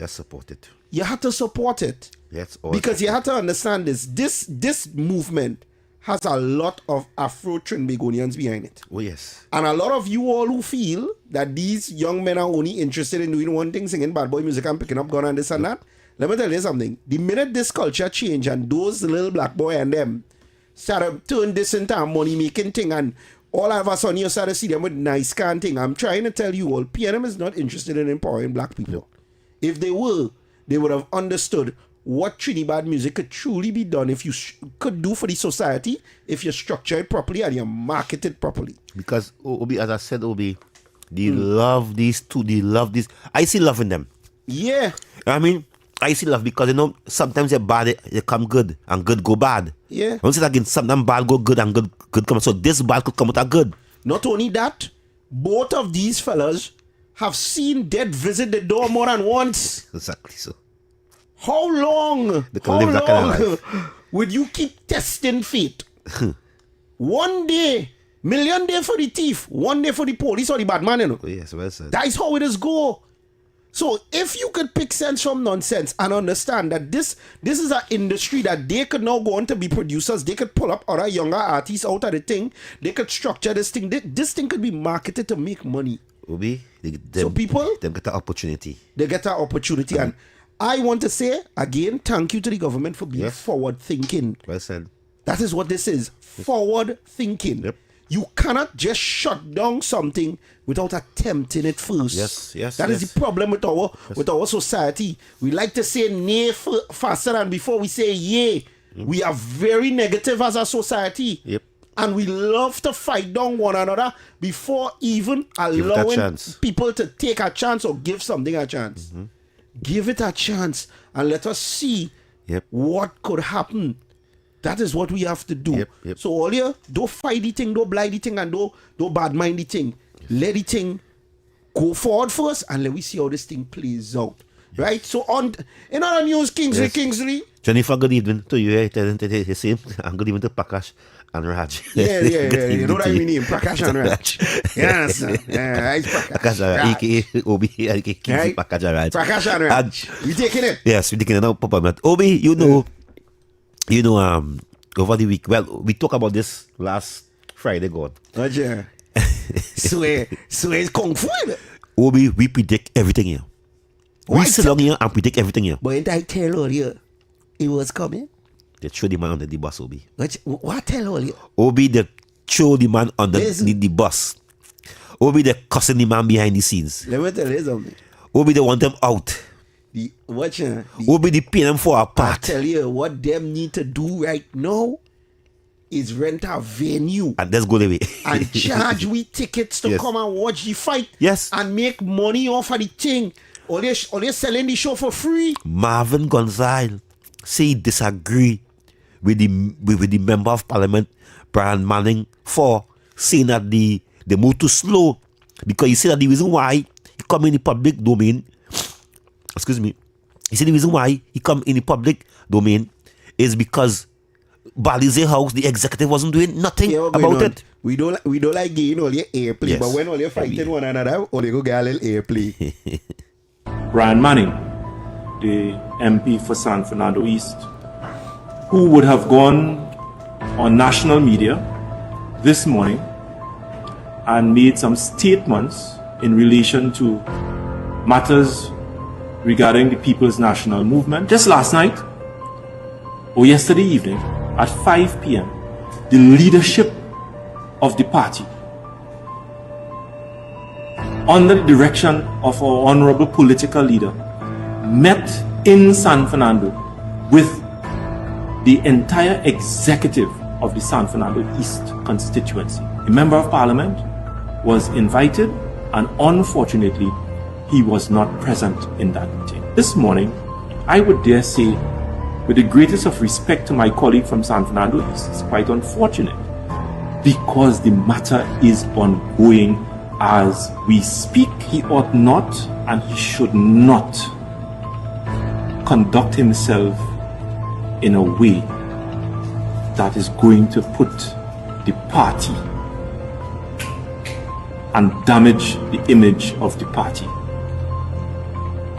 support it. You have to support it. Yes, because you have to understand this. This movement has a lot of Afro-Trinbagonians behind it. Oh, yes. And a lot of you all who feel that these young men are only interested in doing one thing, singing bad boy music and picking up gun and this and that, let me tell you something. The minute this culture change and those little black boy and them started turn this into a money-making thing, and all of a sudden you start to see them with nice can thing. I'm trying to tell you all, PNM is not interested in empowering black people. If they were, they would have understood what Trinidad music could truly be done if you could do for the society if you structure it properly and you market it properly. Because, Obi, as I said, Obi, they love these two. They love this. I see love in them. Yeah. I mean, I see love because, you know, sometimes they're bad, they come good, and good go bad. Yeah. I want to say that again, sometimes bad go good, and good come. So this bad could come out a good. Not only that, both of these fellas have seen death visit the door more than once. Exactly so. How long? They can live that kind of life. Would you keep testing fate? One day, million day for the thief, one day for the police or the bad man, you know. Yes, well said. That is how it is go. So if you could pick sense from nonsense and understand that this is an industry that they could now go on to be producers, they could pull up other younger artists out of the thing, they could structure this thing. This thing could be marketed to make money. Obi, so people, they get an opportunity. They get an opportunity. And I want to say, again, thank you to the government for being forward thinking. Well said. That is what this is. Forward thinking. Yep. You cannot just shut down something without attempting it first. Yes. That is the problem with our society. We like to say nay faster than before we say yay. We are very negative as a society. Yep. And we love to fight down one another before even allowing people to take a chance or give something a chance. Mm-hmm. Give it a chance and let us see what could happen. That is what we have to do. Yep. So all you don't fight the thing, don't blind the thing, and don't bad mind the thing. Let the thing go forward first, and let we see how this thing plays out. Right? So on in other news, Kingsley. Jennifer, good evening to you. The same. And good evening to Prakash and Raj. Yeah. You know what I mean? Prakash and Raj. Yes. It's Prakash and Raj. A.K.A. Obi, a.k.a. Kingsley, Prakash and Raj. Prakash and Raj. We taking it? Yes, we taking it now, Papa. Obi, you know, over the week, well, we talked about this last Friday gone. Roger. So it's Kung Fu. Obi, we predict everything here. We sit down here and predict everything here. But ain't I tell all you it was coming? They throw the man under the bus, Obi. What tell all you? Obi, they throw the man under the bus. Obi, they cussing the man behind the scenes. Let me tell you something. Obi, they want them out. Obi, they pay them for a part. I tell you, what them need to do right now is rent a venue. And let's go the way. And charge we tickets to come and watch the fight. Yes. And make money off of the thing. Or they selling the show for free. Marvin Gonzalez say he disagree with the member of parliament, Brian Manning, for saying that they move too slow. Because he said that the reason why he come in the public domain, he said the reason why he come in the public domain is because Balize House, the executive, wasn't doing nothing about it. We don't like getting all your airplay, but when all you're fighting one another, all you go get a little airplay. Brian Manning, the MP for San Fernando East, who would have gone on national media this morning and made some statements in relation to matters regarding the People's National Movement. Just last night, or yesterday evening, at 5 p.m., the leadership of the party, under the direction of our honorable political leader, met in San Fernando with the entire executive of the San Fernando East constituency. A member of parliament was invited, and unfortunately, he was not present in that meeting. This morning, I would dare say, with the greatest of respect to my colleague from San Fernando East, it's quite unfortunate because the matter is ongoing as we speak. He ought not and he should not conduct himself in a way that is going to put the party and damage the image of the party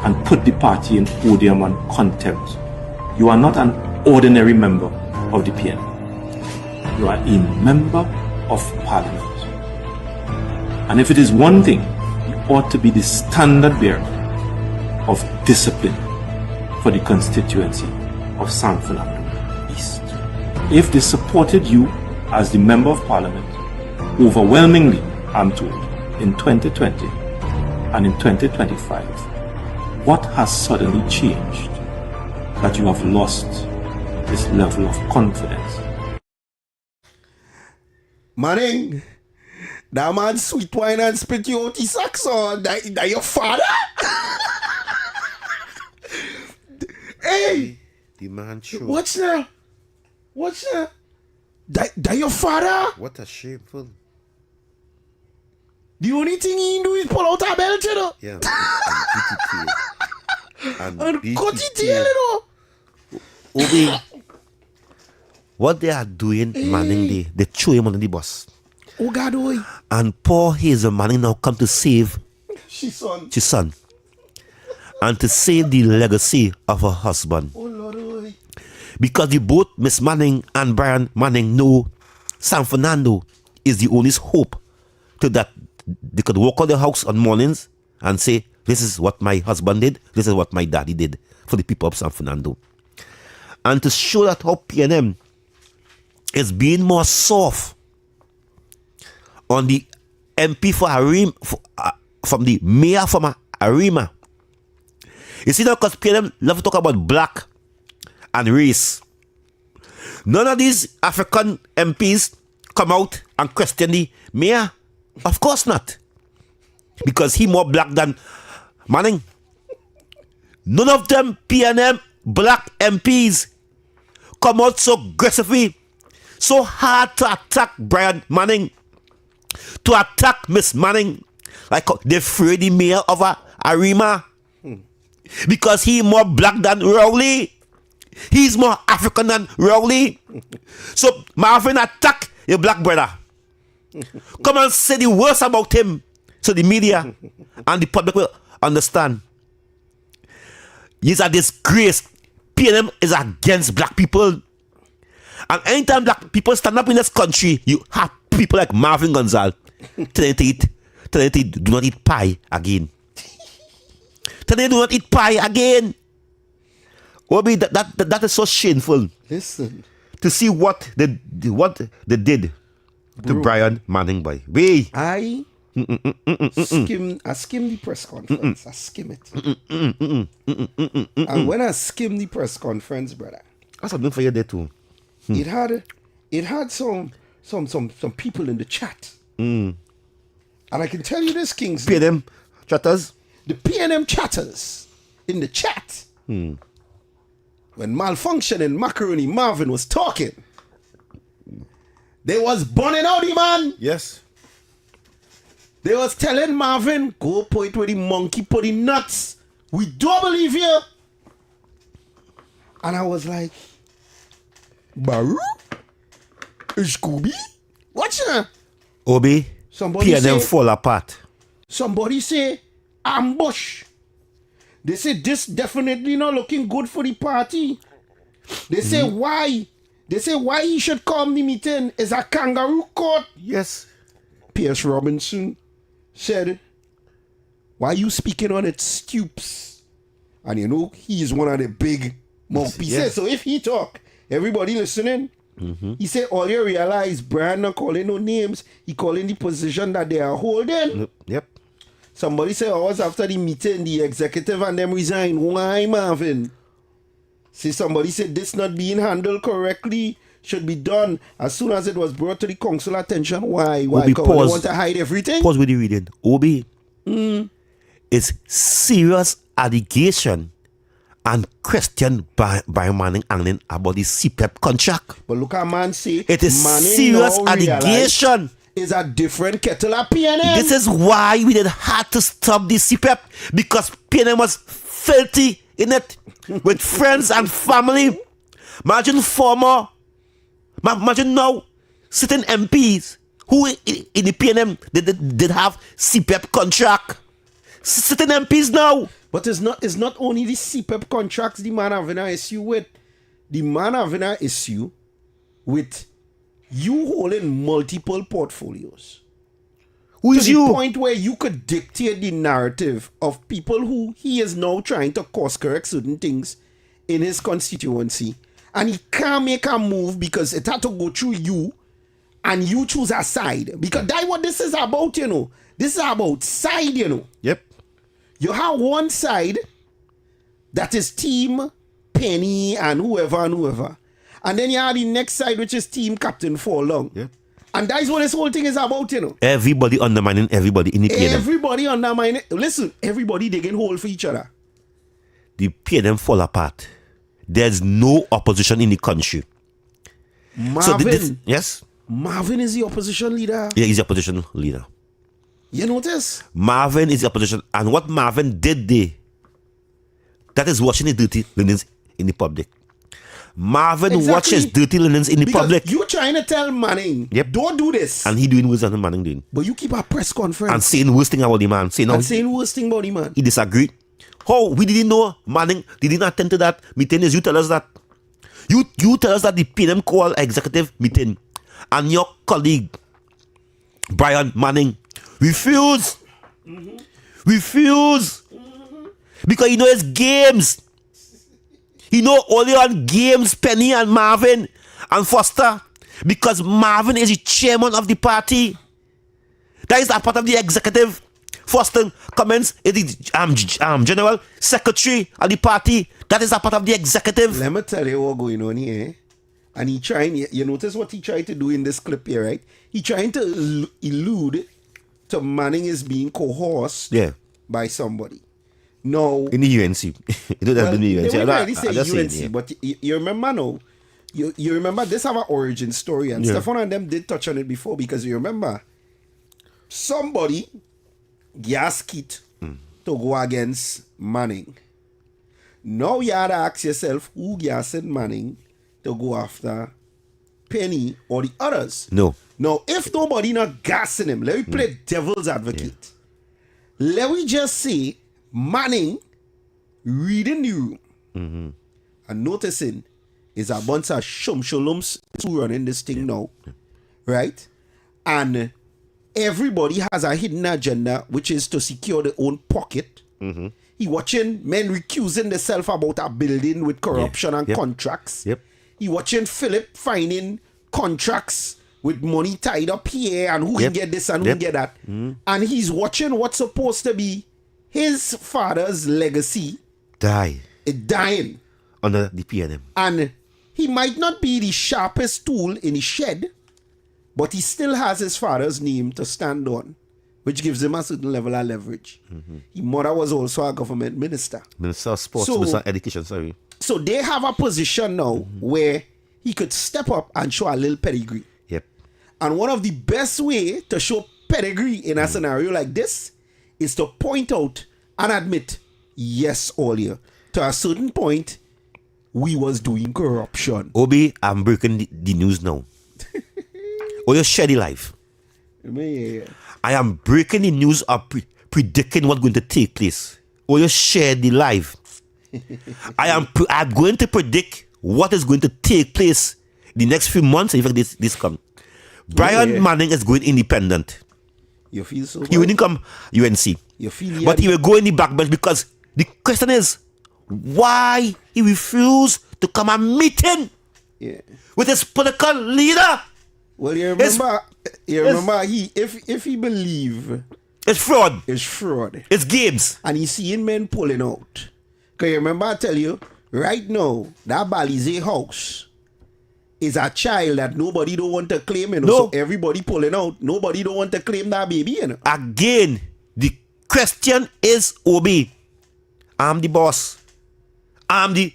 and put the party in odium and contempt. You are not an ordinary member of the PN. You are a member of parliament. And if it is one thing, you ought to be the standard bearer of discipline for the constituency of San Fernando East. If they supported you as the member of parliament, overwhelmingly, I'm told, in 2020 and in 2025, what has suddenly changed that you have lost this level of confidence? Manning, that man sweet wine and spit you out his socks on. That your father? Hey, The man true. what's that? What's that? That your father? What a shameful. The only thing he do is pull out a belt, you know. Yeah, and beat it tail. And beat cut it it tail, you know. Obi, what they are doing, Manning, they throw him under the bus. Oh God, oi. And poor Hazel Manning now come to save She's son. his son. And to save the legacy of her husband. Oh Lord, oi. Because the both Miss Manning and Brian Manning know San Fernando is the only hope to that they could walk out the house on mornings and say, this is what my husband did, this is what my daddy did for the people of San Fernando. And to show that how PNM is being more soft on the MP for Arima, from the mayor from Arima. You see now, because PNM love to talk about black and race. None of these African MPs come out and question the mayor. Of course not. Because he more black than Manning. None of them PNM black MPs come out so aggressively, so hard to attack Brian Manning, to attack Miss Manning, like they afraid the mayor of Arima. Because he more black than Rowley. He's more African than Rowley. So Marvin attack your black brother. Come and say the worst about him so the media and the public will understand. He's a disgrace. PNM is against black people. And anytime black people stand up in this country, you have people like Marvin Gonzalez telling they do not eat pie again. They do not eat pie again. Obi, that is so shameful. Listen. To see what they did to Brian Manning, boy. I skim the press conference. I skim it. And when I skim the press conference, brother, that's something for you there too. It had some people in the chat. And I can tell you this, Kingsley. PNM chatters? The PNM chatters in the chat. When Malfunction and Macaroni Marvin was talking, they was burning out the man. Yes. They was telling Marvin, go point where the monkey put the nuts. We don't believe you. And I was like, Baru? Scooby? What's that? Obi, Somebody PNM say, fall apart. Somebody say, ambush. They say this definitely not looking good for the party. They say why? They say why he should come the meeting is a kangaroo court. Yes. Pierce Robinson said, why you speaking on its stoops? And you know, he's one of the big mouthpieces. Yes. So if he talk, everybody listening, he said, all you realize, Brian not calling no names, he calling the position that they are holding. Yep. Somebody said hours after the meeting, the executive and them resign. Why, Marvin? See, somebody said this not being handled correctly should be done as soon as it was brought to the council attention. Why? Why? Obi, Because they pause. want to hide everything? Pause with the reading. Obi, it's serious allegation and question by Manning Anglin about the CPEP contract. But look at man say It is Manning serious now realize allegation. Is a different kettle of PNM. This is why we did have to stop the CPEP, because PNM was filthy in it with friends and family. Imagine now sitting MPs who in the PNM did have CPEP contract. Sitting MPs now. But it's not only the CPEP contracts the man having an issue with. The man having an issue with you holding multiple portfolios. Who is to you? The point where you could dictate the narrative of people who he is now trying to course correct certain things in his constituency. And he can't make a move because it had to go through you and you choose a side. Because that's what this is about, you know. This is about side, you know. Yep. You have one side that is Team Penny and whoever. And then you have the next side, which is Team Captain Forlong. Yep. And that's what this whole thing is about, you know. Everybody undermining everybody in the PNM. Everybody undermining. Listen, everybody digging hole for each other. The PNM fall apart there's no opposition in the country. Marvin. Yes? Marvin is the opposition leader. Yeah, he's the opposition leader. You notice? Marvin is the opposition. And what Marvin did there, that is washing his dirty linens in the public. Marvin watches dirty linens in the public. You trying to tell Manning, don't do this. And he doing worse than Manning doing. But you keep a press conference. And saying worst thing about the man. Saying worst thing about the man. He disagreed. How? We didn't know Manning didn't attend to that meeting. You tell us that. You tell us that the PNM called executive meeting. And your colleague, Brian Manning, refused. Refuse. Because you know it's games. You know only on games, Penny and Marvin and Foster. Because Marvin is the chairman of the party. That is a part of the executive. Foster Cummins is the general secretary of the party. That is a part of the executive. Let me tell you what's going on here. And he trying, you notice what he tried to do in this clip here, right? He trying to allude to Manning is being coerced by somebody. No. In the UNC. You know that's in the UNC. They wouldn't really say UNC, but you remember now, you remember this have an origin story, and Stefan and them did touch on it before, because you remember somebody gas Kit to go against Manning. Now you have to ask yourself who gassed Manning to go after Penny or the others. No. Now, if nobody not gassing him, let me play devil's advocate. Let me just say Manning reading the room and noticing is a bunch of shumshalums who running this thing now, right? And everybody has a hidden agenda, which is to secure their own pocket. He watching men recusing themselves about a building with corruption and contracts. He watching Philip finding contracts with money tied up here and who can get this and who can get that. And he's watching what's supposed to be his father's legacy dying under the PNM. And he might not be the sharpest tool in the shed, but he still has his father's name to stand on, which gives him a certain level of leverage. His mother was also a government minister. Minister of Sports, Minister of Education, sorry. So they have a position now where he could step up and show a little pedigree. And one of the best way to show pedigree in a scenario like this is to point out and admit, yes, Olia, to a certain point, we was doing corruption. Obi, I'm breaking the news now. Or you share the live. I am breaking the news of predicting what's going to take place. Or you share the live. I'm going to predict what is going to take place the next few months. In fact, this come. Brian Manning is going independent. You feel so? He wouldn't come UNC. You feel? But he will go in the backbench because the question is why he refused to come and meet him with his political leader. Well, you remember, if he believe it's fraud. It's fraud. It's games. And he's seeing men pulling out. Because you remember I tell you, right now, that Balize house is a child that nobody don't want to claim, you know. So everybody pulling out. Nobody don't want to claim that baby, you know. Again, the question is, Obi, I'm the boss. I'm the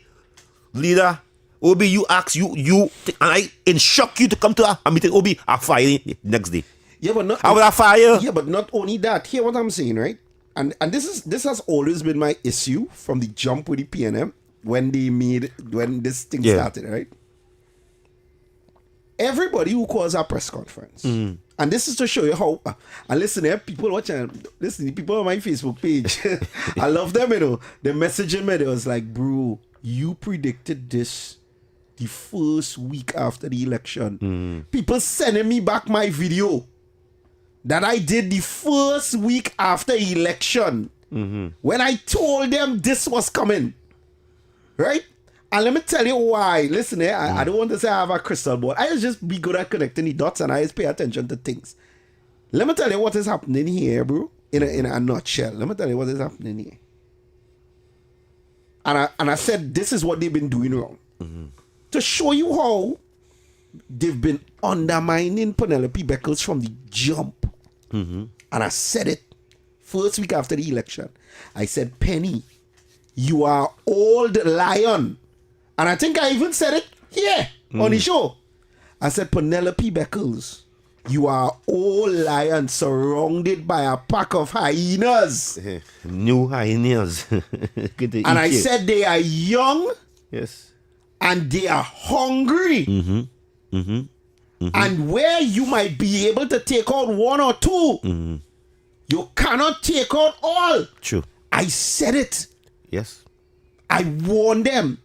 leader. Obi, you ask and I instruct you to come to a meeting. Obi, I fire you next day. Yeah, but not I will fire. Yeah, but not only that. Hear what I'm saying, right? And this has always been my issue from the jump with the PNM when this thing started, right? Everybody who calls a press conference, and this is to show you how. And listen, here, people watching, listen, people on my Facebook page, I love them, you know. They're messaging me. They was like, bro, you predicted this the first week after the election. People sending me back my video that I did the first week after election when I told them this was coming, right? And let me tell you why. Listen, I don't want to say I have a crystal ball. I just be good at connecting the dots and I just pay attention to things. Let me tell you what is happening here, bro. In a nutshell. Let me tell you what is happening here. And I said this is what they've been doing wrong. To show you how they've been undermining Penelope Beckles from the jump. And I said it first week after the election. I said, Penny, you are old lion. And I think I even said it here on the show. I said, Penelope Beckles, you are all lions surrounded by a pack of hyenas. New hyenas. And I said they are young. Yes. And they are hungry. And where you might be able to take out one or two, you cannot take out all. True. I said it. Yes. I warned them.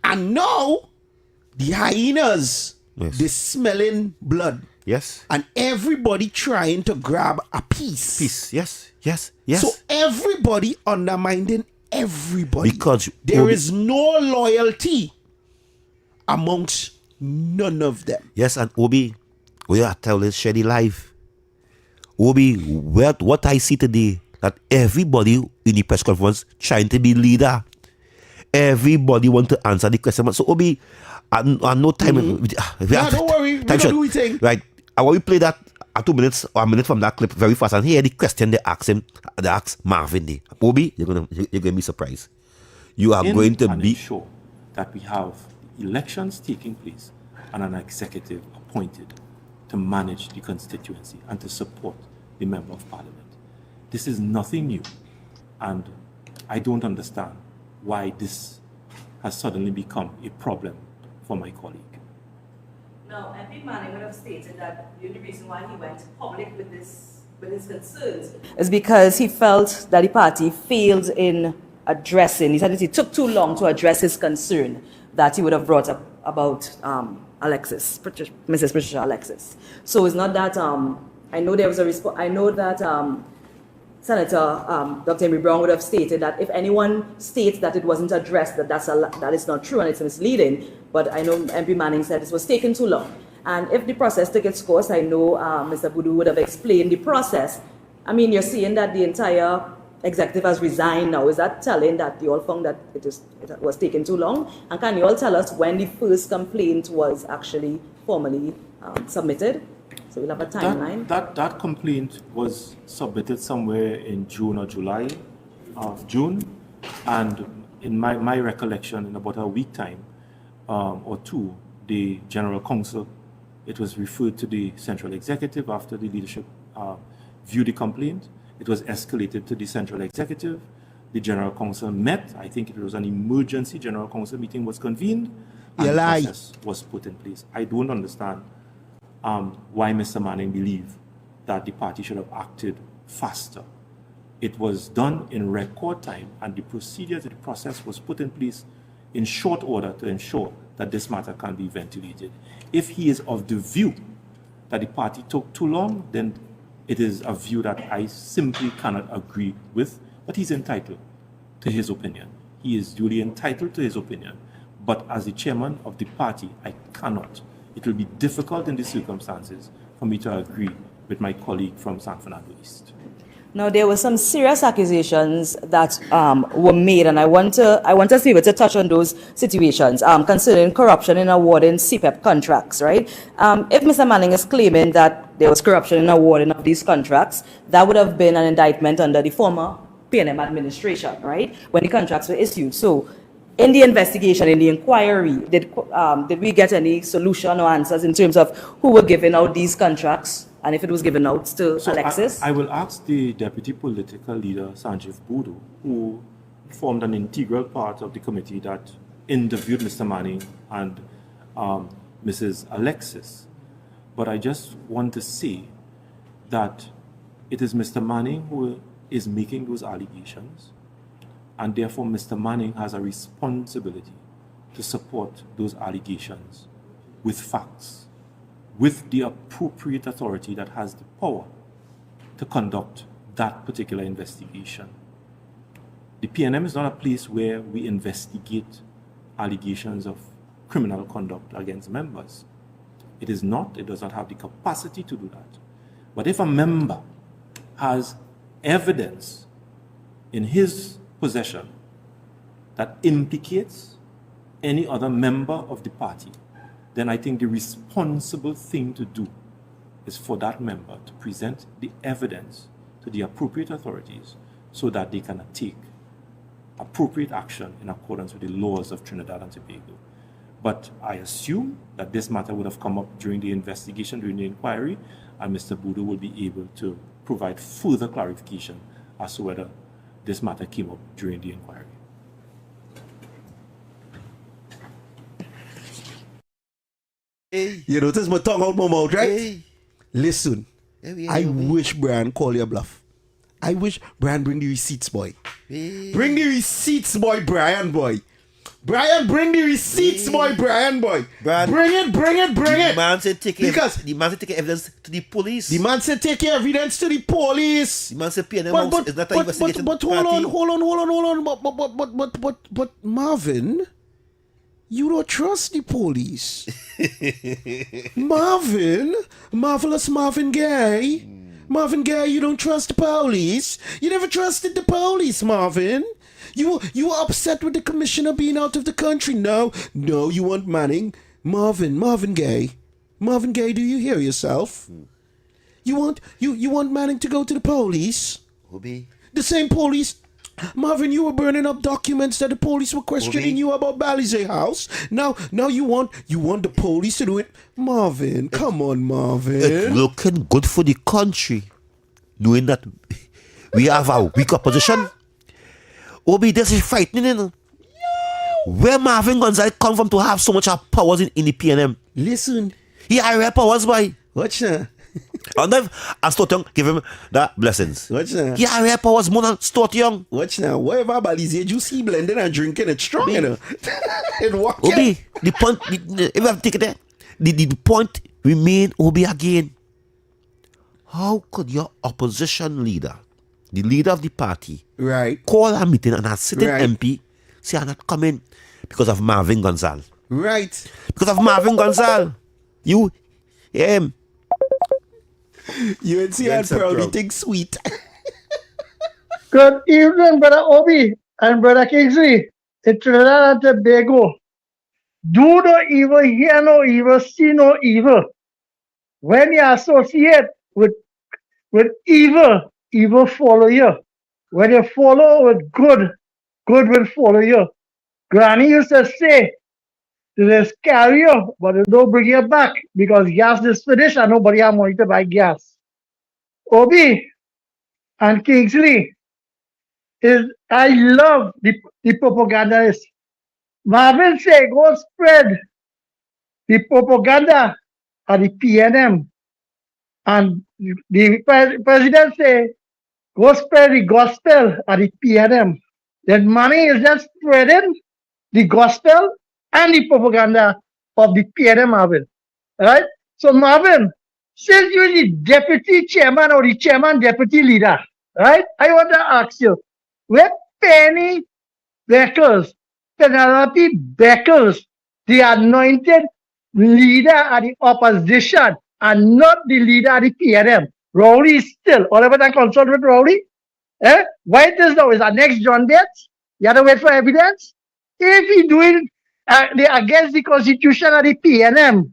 And now, the hyenas, they're smelling blood. Yes. And everybody trying to grab a piece. Yes. So everybody undermining everybody. Because there is no loyalty amongst none of them. Yes, and Obi, we are telling Shady Live. Obi, what I see today, that everybody in the press conference trying to be leader. Everybody want to answer the question. So Obi, I no time. Don't worry, we're going to do it thing. Right. I want to play that 2 minutes or a minute from that clip very fast, and here the question they ask him. They ask Marvin Day. Obi, you're gonna be surprised. You are going to be sure that we have elections taking place and an executive appointed to manage the constituency and to support the member of parliament. This is nothing new, and I don't understand why this has suddenly become a problem for my colleague. Now, MP Manning would have stated that the only reason why he went public with his concerns is because he felt that the party failed in addressing, he said it took too long to address his concern that he would have brought up about Mrs. Patricia Alexis. So it's not that, I know there was a response, I know that Senator Dr. Amy Brown would have stated that if anyone states that it wasn't addressed, that is not true and it's misleading. But I know MP Manning said this was taking too long. And if the process took its course, I know Mr. Boudou would have explained the process. I mean, you're seeing that the entire executive has resigned now. Is that telling that you all found that it was taking too long? And can you all tell us when the first complaint was actually formally submitted? So we'll have a timeline. That complaint was submitted somewhere in June or July, June, and in my recollection, in about a week time or two, the General Counsel, it was referred to the Central Executive after the leadership viewed the complaint. It was escalated to the Central Executive. The General Counsel met. I think it was an emergency General Counsel meeting was convened, and the process was put in place. I don't understand why Mr. Manning believed that the party should have acted faster. It was done in record time, and the procedures, the process was put in place in short order to ensure that this matter can be ventilated. If he is of the view that the party took too long, then it is a view that I simply cannot agree with, but he's entitled to his opinion. He is duly entitled to his opinion. But as the chairman of the party, I cannot. It will be difficult in these circumstances for me to agree with my colleague from San Fernando East. Now, there were some serious accusations that were made, and I want us to be able to touch on those situations concerning corruption in awarding CPEP contracts, right? If Mr. Manning is claiming that there was corruption in awarding of these contracts, that would have been an indictment under the former PNM administration, right, when the contracts were issued. So, in the investigation, in the inquiry, did we get any solution or answers in terms of who were giving out these contracts and if it was given out to Alexis? I will ask the Deputy Political Leader, Sanjeev Boudou, who formed an integral part of the committee that interviewed Mr. Manning and Mrs. Alexis. But I just want to say that it is Mr. Manning who is making those allegations. And therefore, Mr. Manning has a responsibility to support those allegations with facts, with the appropriate authority that has the power to conduct that particular investigation. The PNM is not a place where we investigate allegations of criminal conduct against members. It is not, it does not have the capacity to do that. But if a member has evidence in his possession that implicates any other member of the party, then I think the responsible thing to do is for that member to present the evidence to the appropriate authorities so that they can take appropriate action in accordance with the laws of Trinidad and Tobago. But I assume that this matter would have come up during the investigation, during the inquiry, and Mr. Boodoo will be able to provide further clarification as to whether this matter came up during the inquiry. Hey. You notice my tongue out my mouth, right? Hey. Listen, I wish Brian call your bluff. I wish Brian bring the receipts, boy. Hey. Bring the receipts, boy, Brian, boy. Brian, bring the receipts, boy, Brian, boy. Brian, bring it. The man said take evidence to the police. The man said take evidence to the police. The man said PNM is not an investigating party. Hold on. But Marvin, you don't trust the police. Marvelous Marvin Gaye. Marvin Gaye, you don't trust the police. You never trusted the police, Marvin. You were upset with the commissioner being out of the country. No, you want Manning. Marvin Gaye. Marvin Gaye, do you hear yourself? You want Manning to go to the police? Obi. The same police. Marvin, you were burning up documents that the police were questioning you about Balizé House. Now you want the police to do it. Marvin, come on, Marvin. It's looking good for the country, knowing that we have a weak opposition. Obi, this is frightening, you know. Where Marvin Gonzalez come from to have so much powers in the PNM? Listen. He had rare powers, boy. Watch now. And Stuart Young give him that blessings. Watch now. He had rare powers more than Stuart Young. Watch now. Whatever Balizé juice he blending and drinking, it's strong, you know. Obi, the point, if I take it there, the point remain, Obi, again. How could your opposition leader, the leader of the party, right, call a meeting and a sitting MP say I'm not coming because of Marvin Gonzalez? Right. Because of Marvin Gonzalez. You and proudly think sweet. Good evening, Brother Obi and Brother Kingsley. In Trinidad and Tobago, do no evil, hear no evil, see no evil. When you associate with evil, evil follow you. When you follow with good, good will follow you. Granny used to say, they scare you, but they don't bring you back because gas is finished and nobody has money to buy gas. Obi and Kingsley, I love the propagandists. Marvin say, go spread the propaganda at the PNM. And the president say, go spread the gospel at the PNM. Then money is just spreading the gospel and the propaganda of the PNM, Marvin. Right? So Marvin, since you're the deputy chairman or the chairman deputy leader, right? I want to ask you, where Penny Beckers, Penelope Beckers, the anointed leader of the opposition and not the leader of the PNM, Rowley is still, all of that consult with Rowley? Why it is now? Is our next John Bates? You have to wait for evidence? If he doing against the constitution of the PNM,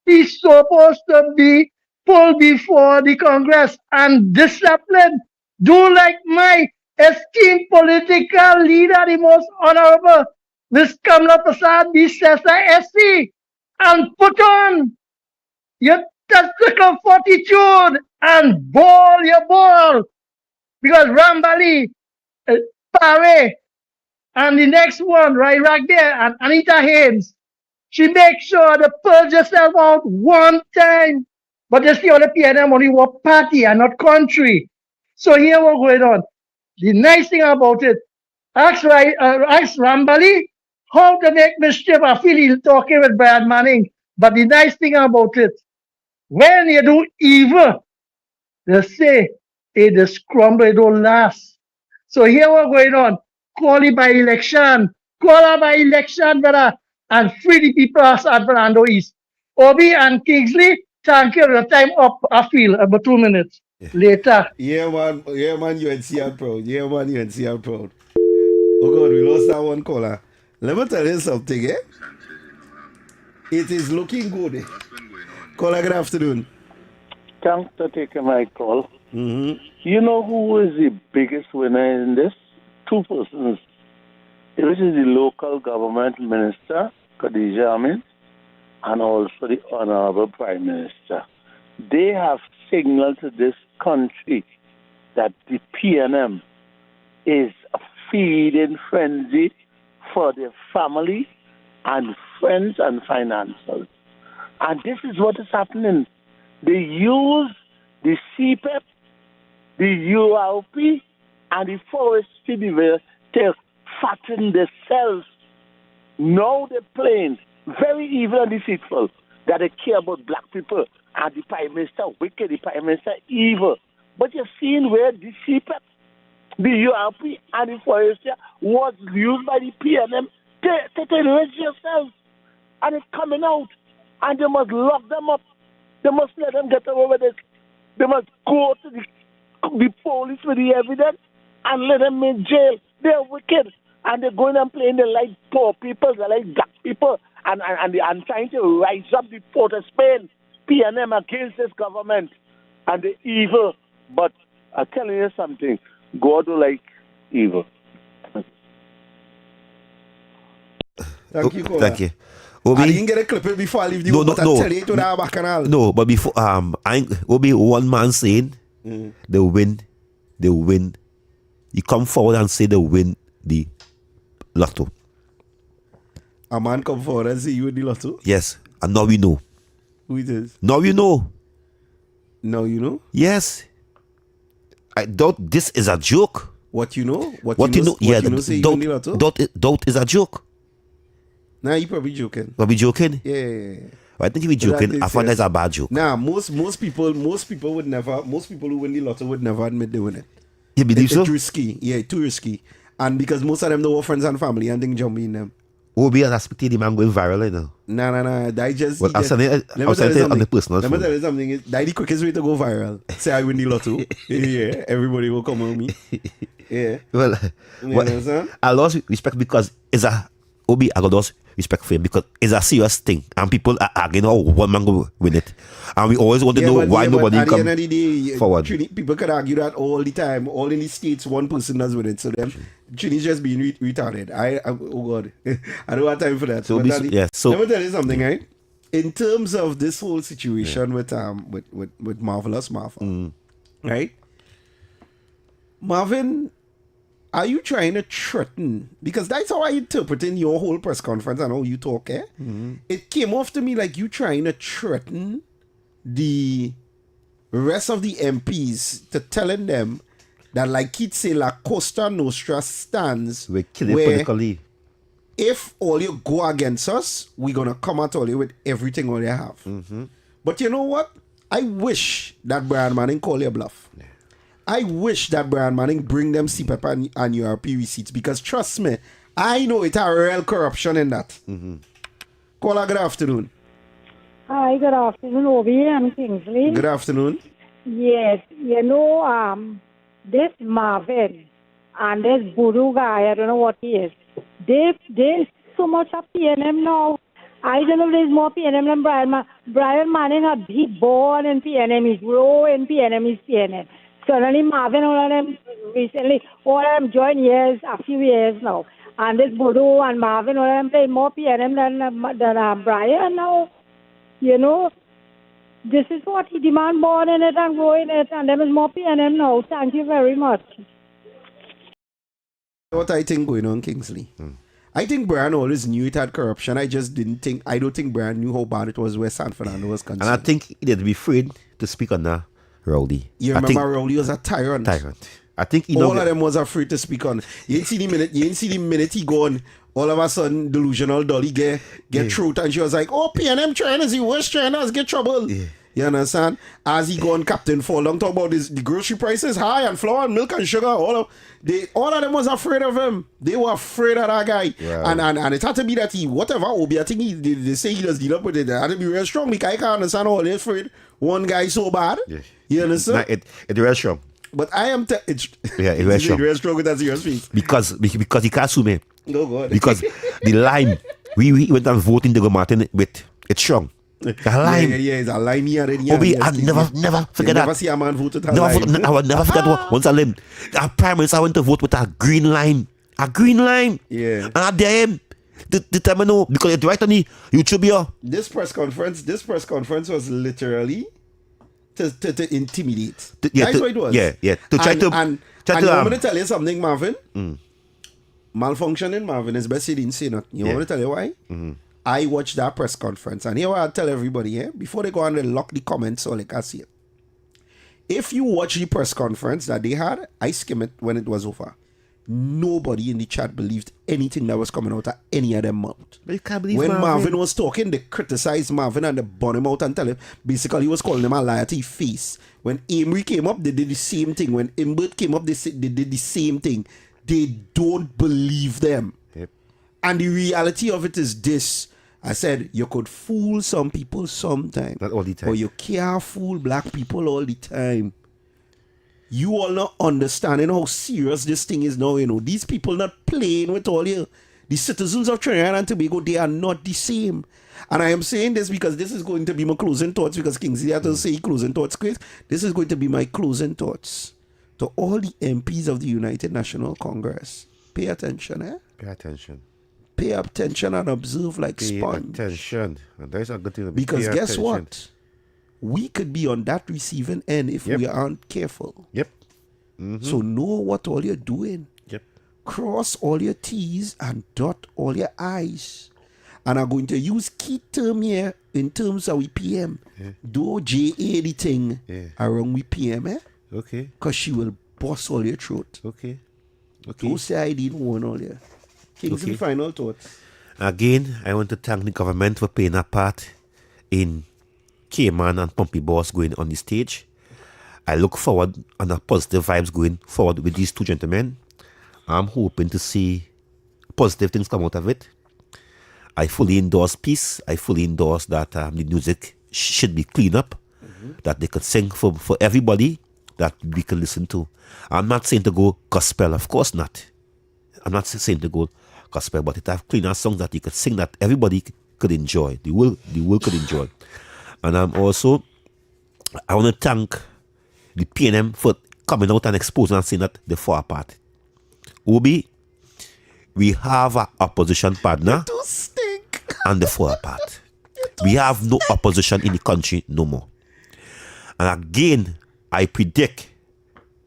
he's supposed to be pulled before the Congress and disciplined. Do like my esteemed political leader, the most honorable, Ms. Kamala Prasad, the Sessa SC, and put on your testicle fortitude and ball your ball. Because Rambali, Pare, and the next one, right there, and Anita Haynes, she makes sure to purge herself out one time. But this the other PNM only work party and not country. So here what's going on. The nice thing about it, ask Rambali how to make mischief. I feel he's talking with Brad Manning. But the nice thing about it, when you do evil, they say, it scramble, it don't last. So here what's going on. Call it by election. Call it by election, brother. And free the people of San Fernando East. Obi and Kingsley, thank you. The time up, I feel, about 2 minutes later. Yeah, man, UNC are proud. Yeah, man, UNC are proud. Oh, God, we lost that one caller. Let me tell you something, eh? It is looking good, eh? Caller, good afternoon. Thanks for taking my call. Mm-hmm. You know who is the biggest winner in this? Two persons. This is the local government minister, Khadija Amin, and also the Honorable Prime Minister. They have signaled to this country that the PNM is a feeding frenzy for their family and friends and financials. And this is what is happening. They use the CPEP, the URP, and the forestry division to fatten themselves. Now they're playing very evil and deceitful that they care about black people, and the Prime Minister wicked, the Prime Minister evil. But you're seeing where the CPEP, the URP, and the forestry was used by the PNM to enrich yourselves. And it's coming out. And they must lock them up. They must let them get away with it. They must go to the police with the evidence and let them in jail. They're wicked. And they're going and playing. They like poor people. They like black people. And trying to rise up the Port of Spain, PNM, against this government. And the evil. But I'm telling you something. God will like evil. Thank you, Kola. Thank you. Obi, I didn't get a clip before I leave the room, but I tell you to that back canal. No, but before Obi, one man saying they win. You come forward and say they win the lotto. A man come forward and say you win the lotto? Yes, and now we know. Who it is? Now you know. Now you know? Yes. I doubt this is a joke. What you know? What you know? Yeah, doubt is a joke. Nah, you probably joking. Probably joking? Yeah. I think if you're joking, I find that's a bad joke. Nah, most people would never, most people who win the lotto would never admit they win it. You believe so? It's risky. Yeah, too risky. And because most of them don't have friends and family and think jump in them. Obi, I expect the man going viral, you know. Nah. That just... Well, I'm saying on the personal phone. Let me tell you something. That's the quickest way to go viral. Say I win the lotto. Yeah, everybody will come on me. Yeah. Well, I lost respect because it's a... Obi, I got lost respect for him because it's a serious thing. And people are arguing, oh, one man go win it. And we always want to know why nobody come at the end of the day, forward. People can argue that all the time. All in the states, one person does win it. So them, Trini's just being retarded. Oh God. I don't have time for that. So let me tell you something, yeah. right? In terms of this whole situation with Marvelous Martha, right? Marvin, are you trying to threaten? Because that's how I interpret in your whole press conference and how you talk, eh? It came off to me like you trying to threaten the rest of the MPs to telling them that, like he'd say, La Costa Nostra stands we're killing politically. If all you go against us, we're going to come at all you with everything all you have. But you know what? I wish that Brian Manning call your bluff. Yeah. I wish that Brian Manning bring them CPEP and URP receipts because trust me, I know it's a real corruption in that. Caller, good afternoon. Hi, good afternoon, Obi and Kingsley. Good afternoon. Yes, you know, this Marvin and this voodoo guy, I don't know what he is. There's so much of PNM now. I don't know if there's more PNM than Brian Manning. He born in PNM, he grew in PNM, he's PNM. Suddenly Marvin, all of them recently, all of them joined a few years now. And this Bodo and Marvin, all of them play more PNM than Brian now. You know, this is what he demand born in it and grow in it, and there is more PNM now. Thank you very much. What I think going on, Kingsley? I think Brian always knew it had corruption. I don't think Brian knew how bad it was where San Fernando was concerned. And I think he'd be afraid to speak on that. Rowdy. You remember Rowdy was a tyrant. I think all of them was afraid to speak on. You ain't see the minute he gone, all of a sudden delusional Dolly get throat and she was like, oh, PNM trainers, the worst trainers get trouble. Yeah. You understand? As he gone Captain fall down, talk about the grocery prices high and flour and milk and sugar. All of them was afraid of him. They were afraid of that guy. Wow. And it had to be that whatever Obi, I think they say he does deal up with it. It had to be real strong because I can't understand how they're afraid. One guy so bad. Yeah. You understand? It's real strong. But I am... it's real strong. Real strong with that serious speech. Because he can't sue me. No God. Because the line, we went and voted in the Martin with, it's strong. The line. Yeah, it's a line here. Obi, I never forget that. Never see a man vote with a line. I would never forget once I lived. Our prime minister went to vote with a green line. A green line. Yeah. And I dare him. The time I know, because it's right on the YouTube here. This press conference was literally to intimidate. That's what it was. Yeah. To try to and you want me to tell you something, Marvin? Malfunctioning, Marvin, is best he didn't say nothing. You want me to tell you why? I watched that press conference, and here I tell everybody, before they go on and lock the comments or like I see it. If you watch the press conference that they had, I skimmed it when it was over. Nobody in the chat believed anything that was coming out of any of them mouth. But you can't believe when Marvin was talking, they criticized Marvin and they burned him out and tell him, basically he was calling him a liar to his face. When Amory came up, they did the same thing. When Imbert came up, they did the same thing. They don't believe them. Yep. And the reality of it is this. I said, you could fool some people sometimes. Not all the time. But you can't fool black people all the time. You all not understanding how serious this thing is now, These people not playing with all you. The citizens of Trinidad and Tobago, they are not the same. And I am saying this because this is going to be my closing thoughts, because Kingsley had to say closing thoughts, Chris. This is going to be my closing thoughts to all the MPs of the United National Congress. Pay attention, Pay attention. Pay attention and observe like sponge. Pay attention. And that's a good thing. Because guess what? We could be on that receiving end if we aren't careful. Yep. So know what all you're doing. Yep. Cross all your T's and dot all your I's. And I'm going to use key term here in terms of we PM. Do JA the thing around we PM, Okay. Because she will bust all your throat. Okay. Don't say I didn't warn all you. Kingsley, final thoughts. Again, I want to thank the government for playing a part in Cayman and Pumpy Boss going on the stage. I look forward on a positive vibes going forward with these two gentlemen. I'm hoping to see positive things come out of it. I fully endorse peace. I fully endorse that the music should be cleaned up, that they could sing for everybody, that we can listen to. I'm not saying to go gospel, of course not. I'm not saying to go gospel, but it have cleaner songs that you could sing that everybody could enjoy. The world could enjoy. And I want to thank the PNM for coming out and exposing and saying that they fall apart. Obi, we have an opposition partner and they fall apart. We have no opposition in the country no more. And again, I predict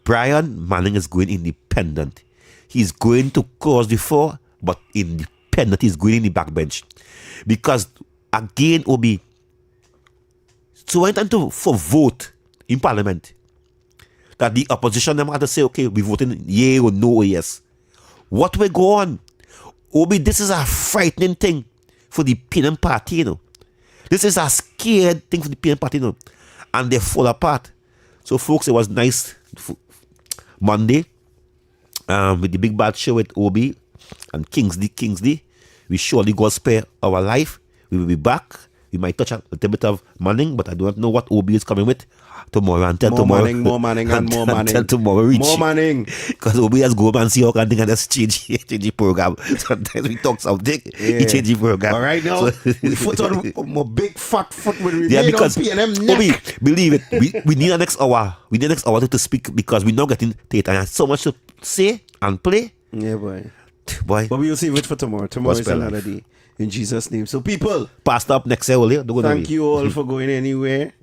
Brian Manning is going independent. He's going to cause the floor, but independent. He's going in the backbench. Because again, Obi, so when time for vote in parliament, that the opposition them had to say, okay, we voting yea or no or yes. What will go on? Obi, this is a frightening thing for the PNM party, This is a scared thing for the PNM party, And they fall apart. So, folks, it was nice Monday with the big bad show with Obi and Kingsley. We surely God spare our life. We will be back. We might touch a little bit of Manning, but I don't know what Obi is coming with tomorrow. Until tomorrow. More Manning. Until tomorrow reach. More Manning. Because Obi has go and see how can think and just change the program. Sometimes we talk something, he change the program. All right, now, we foot on my big fat foot will remain because on PNM neck. Obi, believe it, we need the next hour. We need the next hour to speak because we're not getting theatre. And so much to say and play. Yeah, boy. But we will save it for tomorrow. Tomorrow is another day. In Jesus' name. So, people, passed up next year. Thank you all for going anywhere.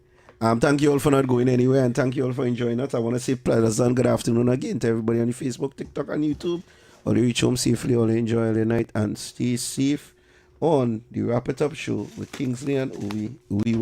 Thank you all for not going anywhere, and thank you all for enjoying us. I want to say pleasant good afternoon again to everybody on the Facebook, TikTok, and YouTube. All you reach home safely, all you enjoy all your night, and stay safe on the Wrap It Up show with Kingsley and Obi.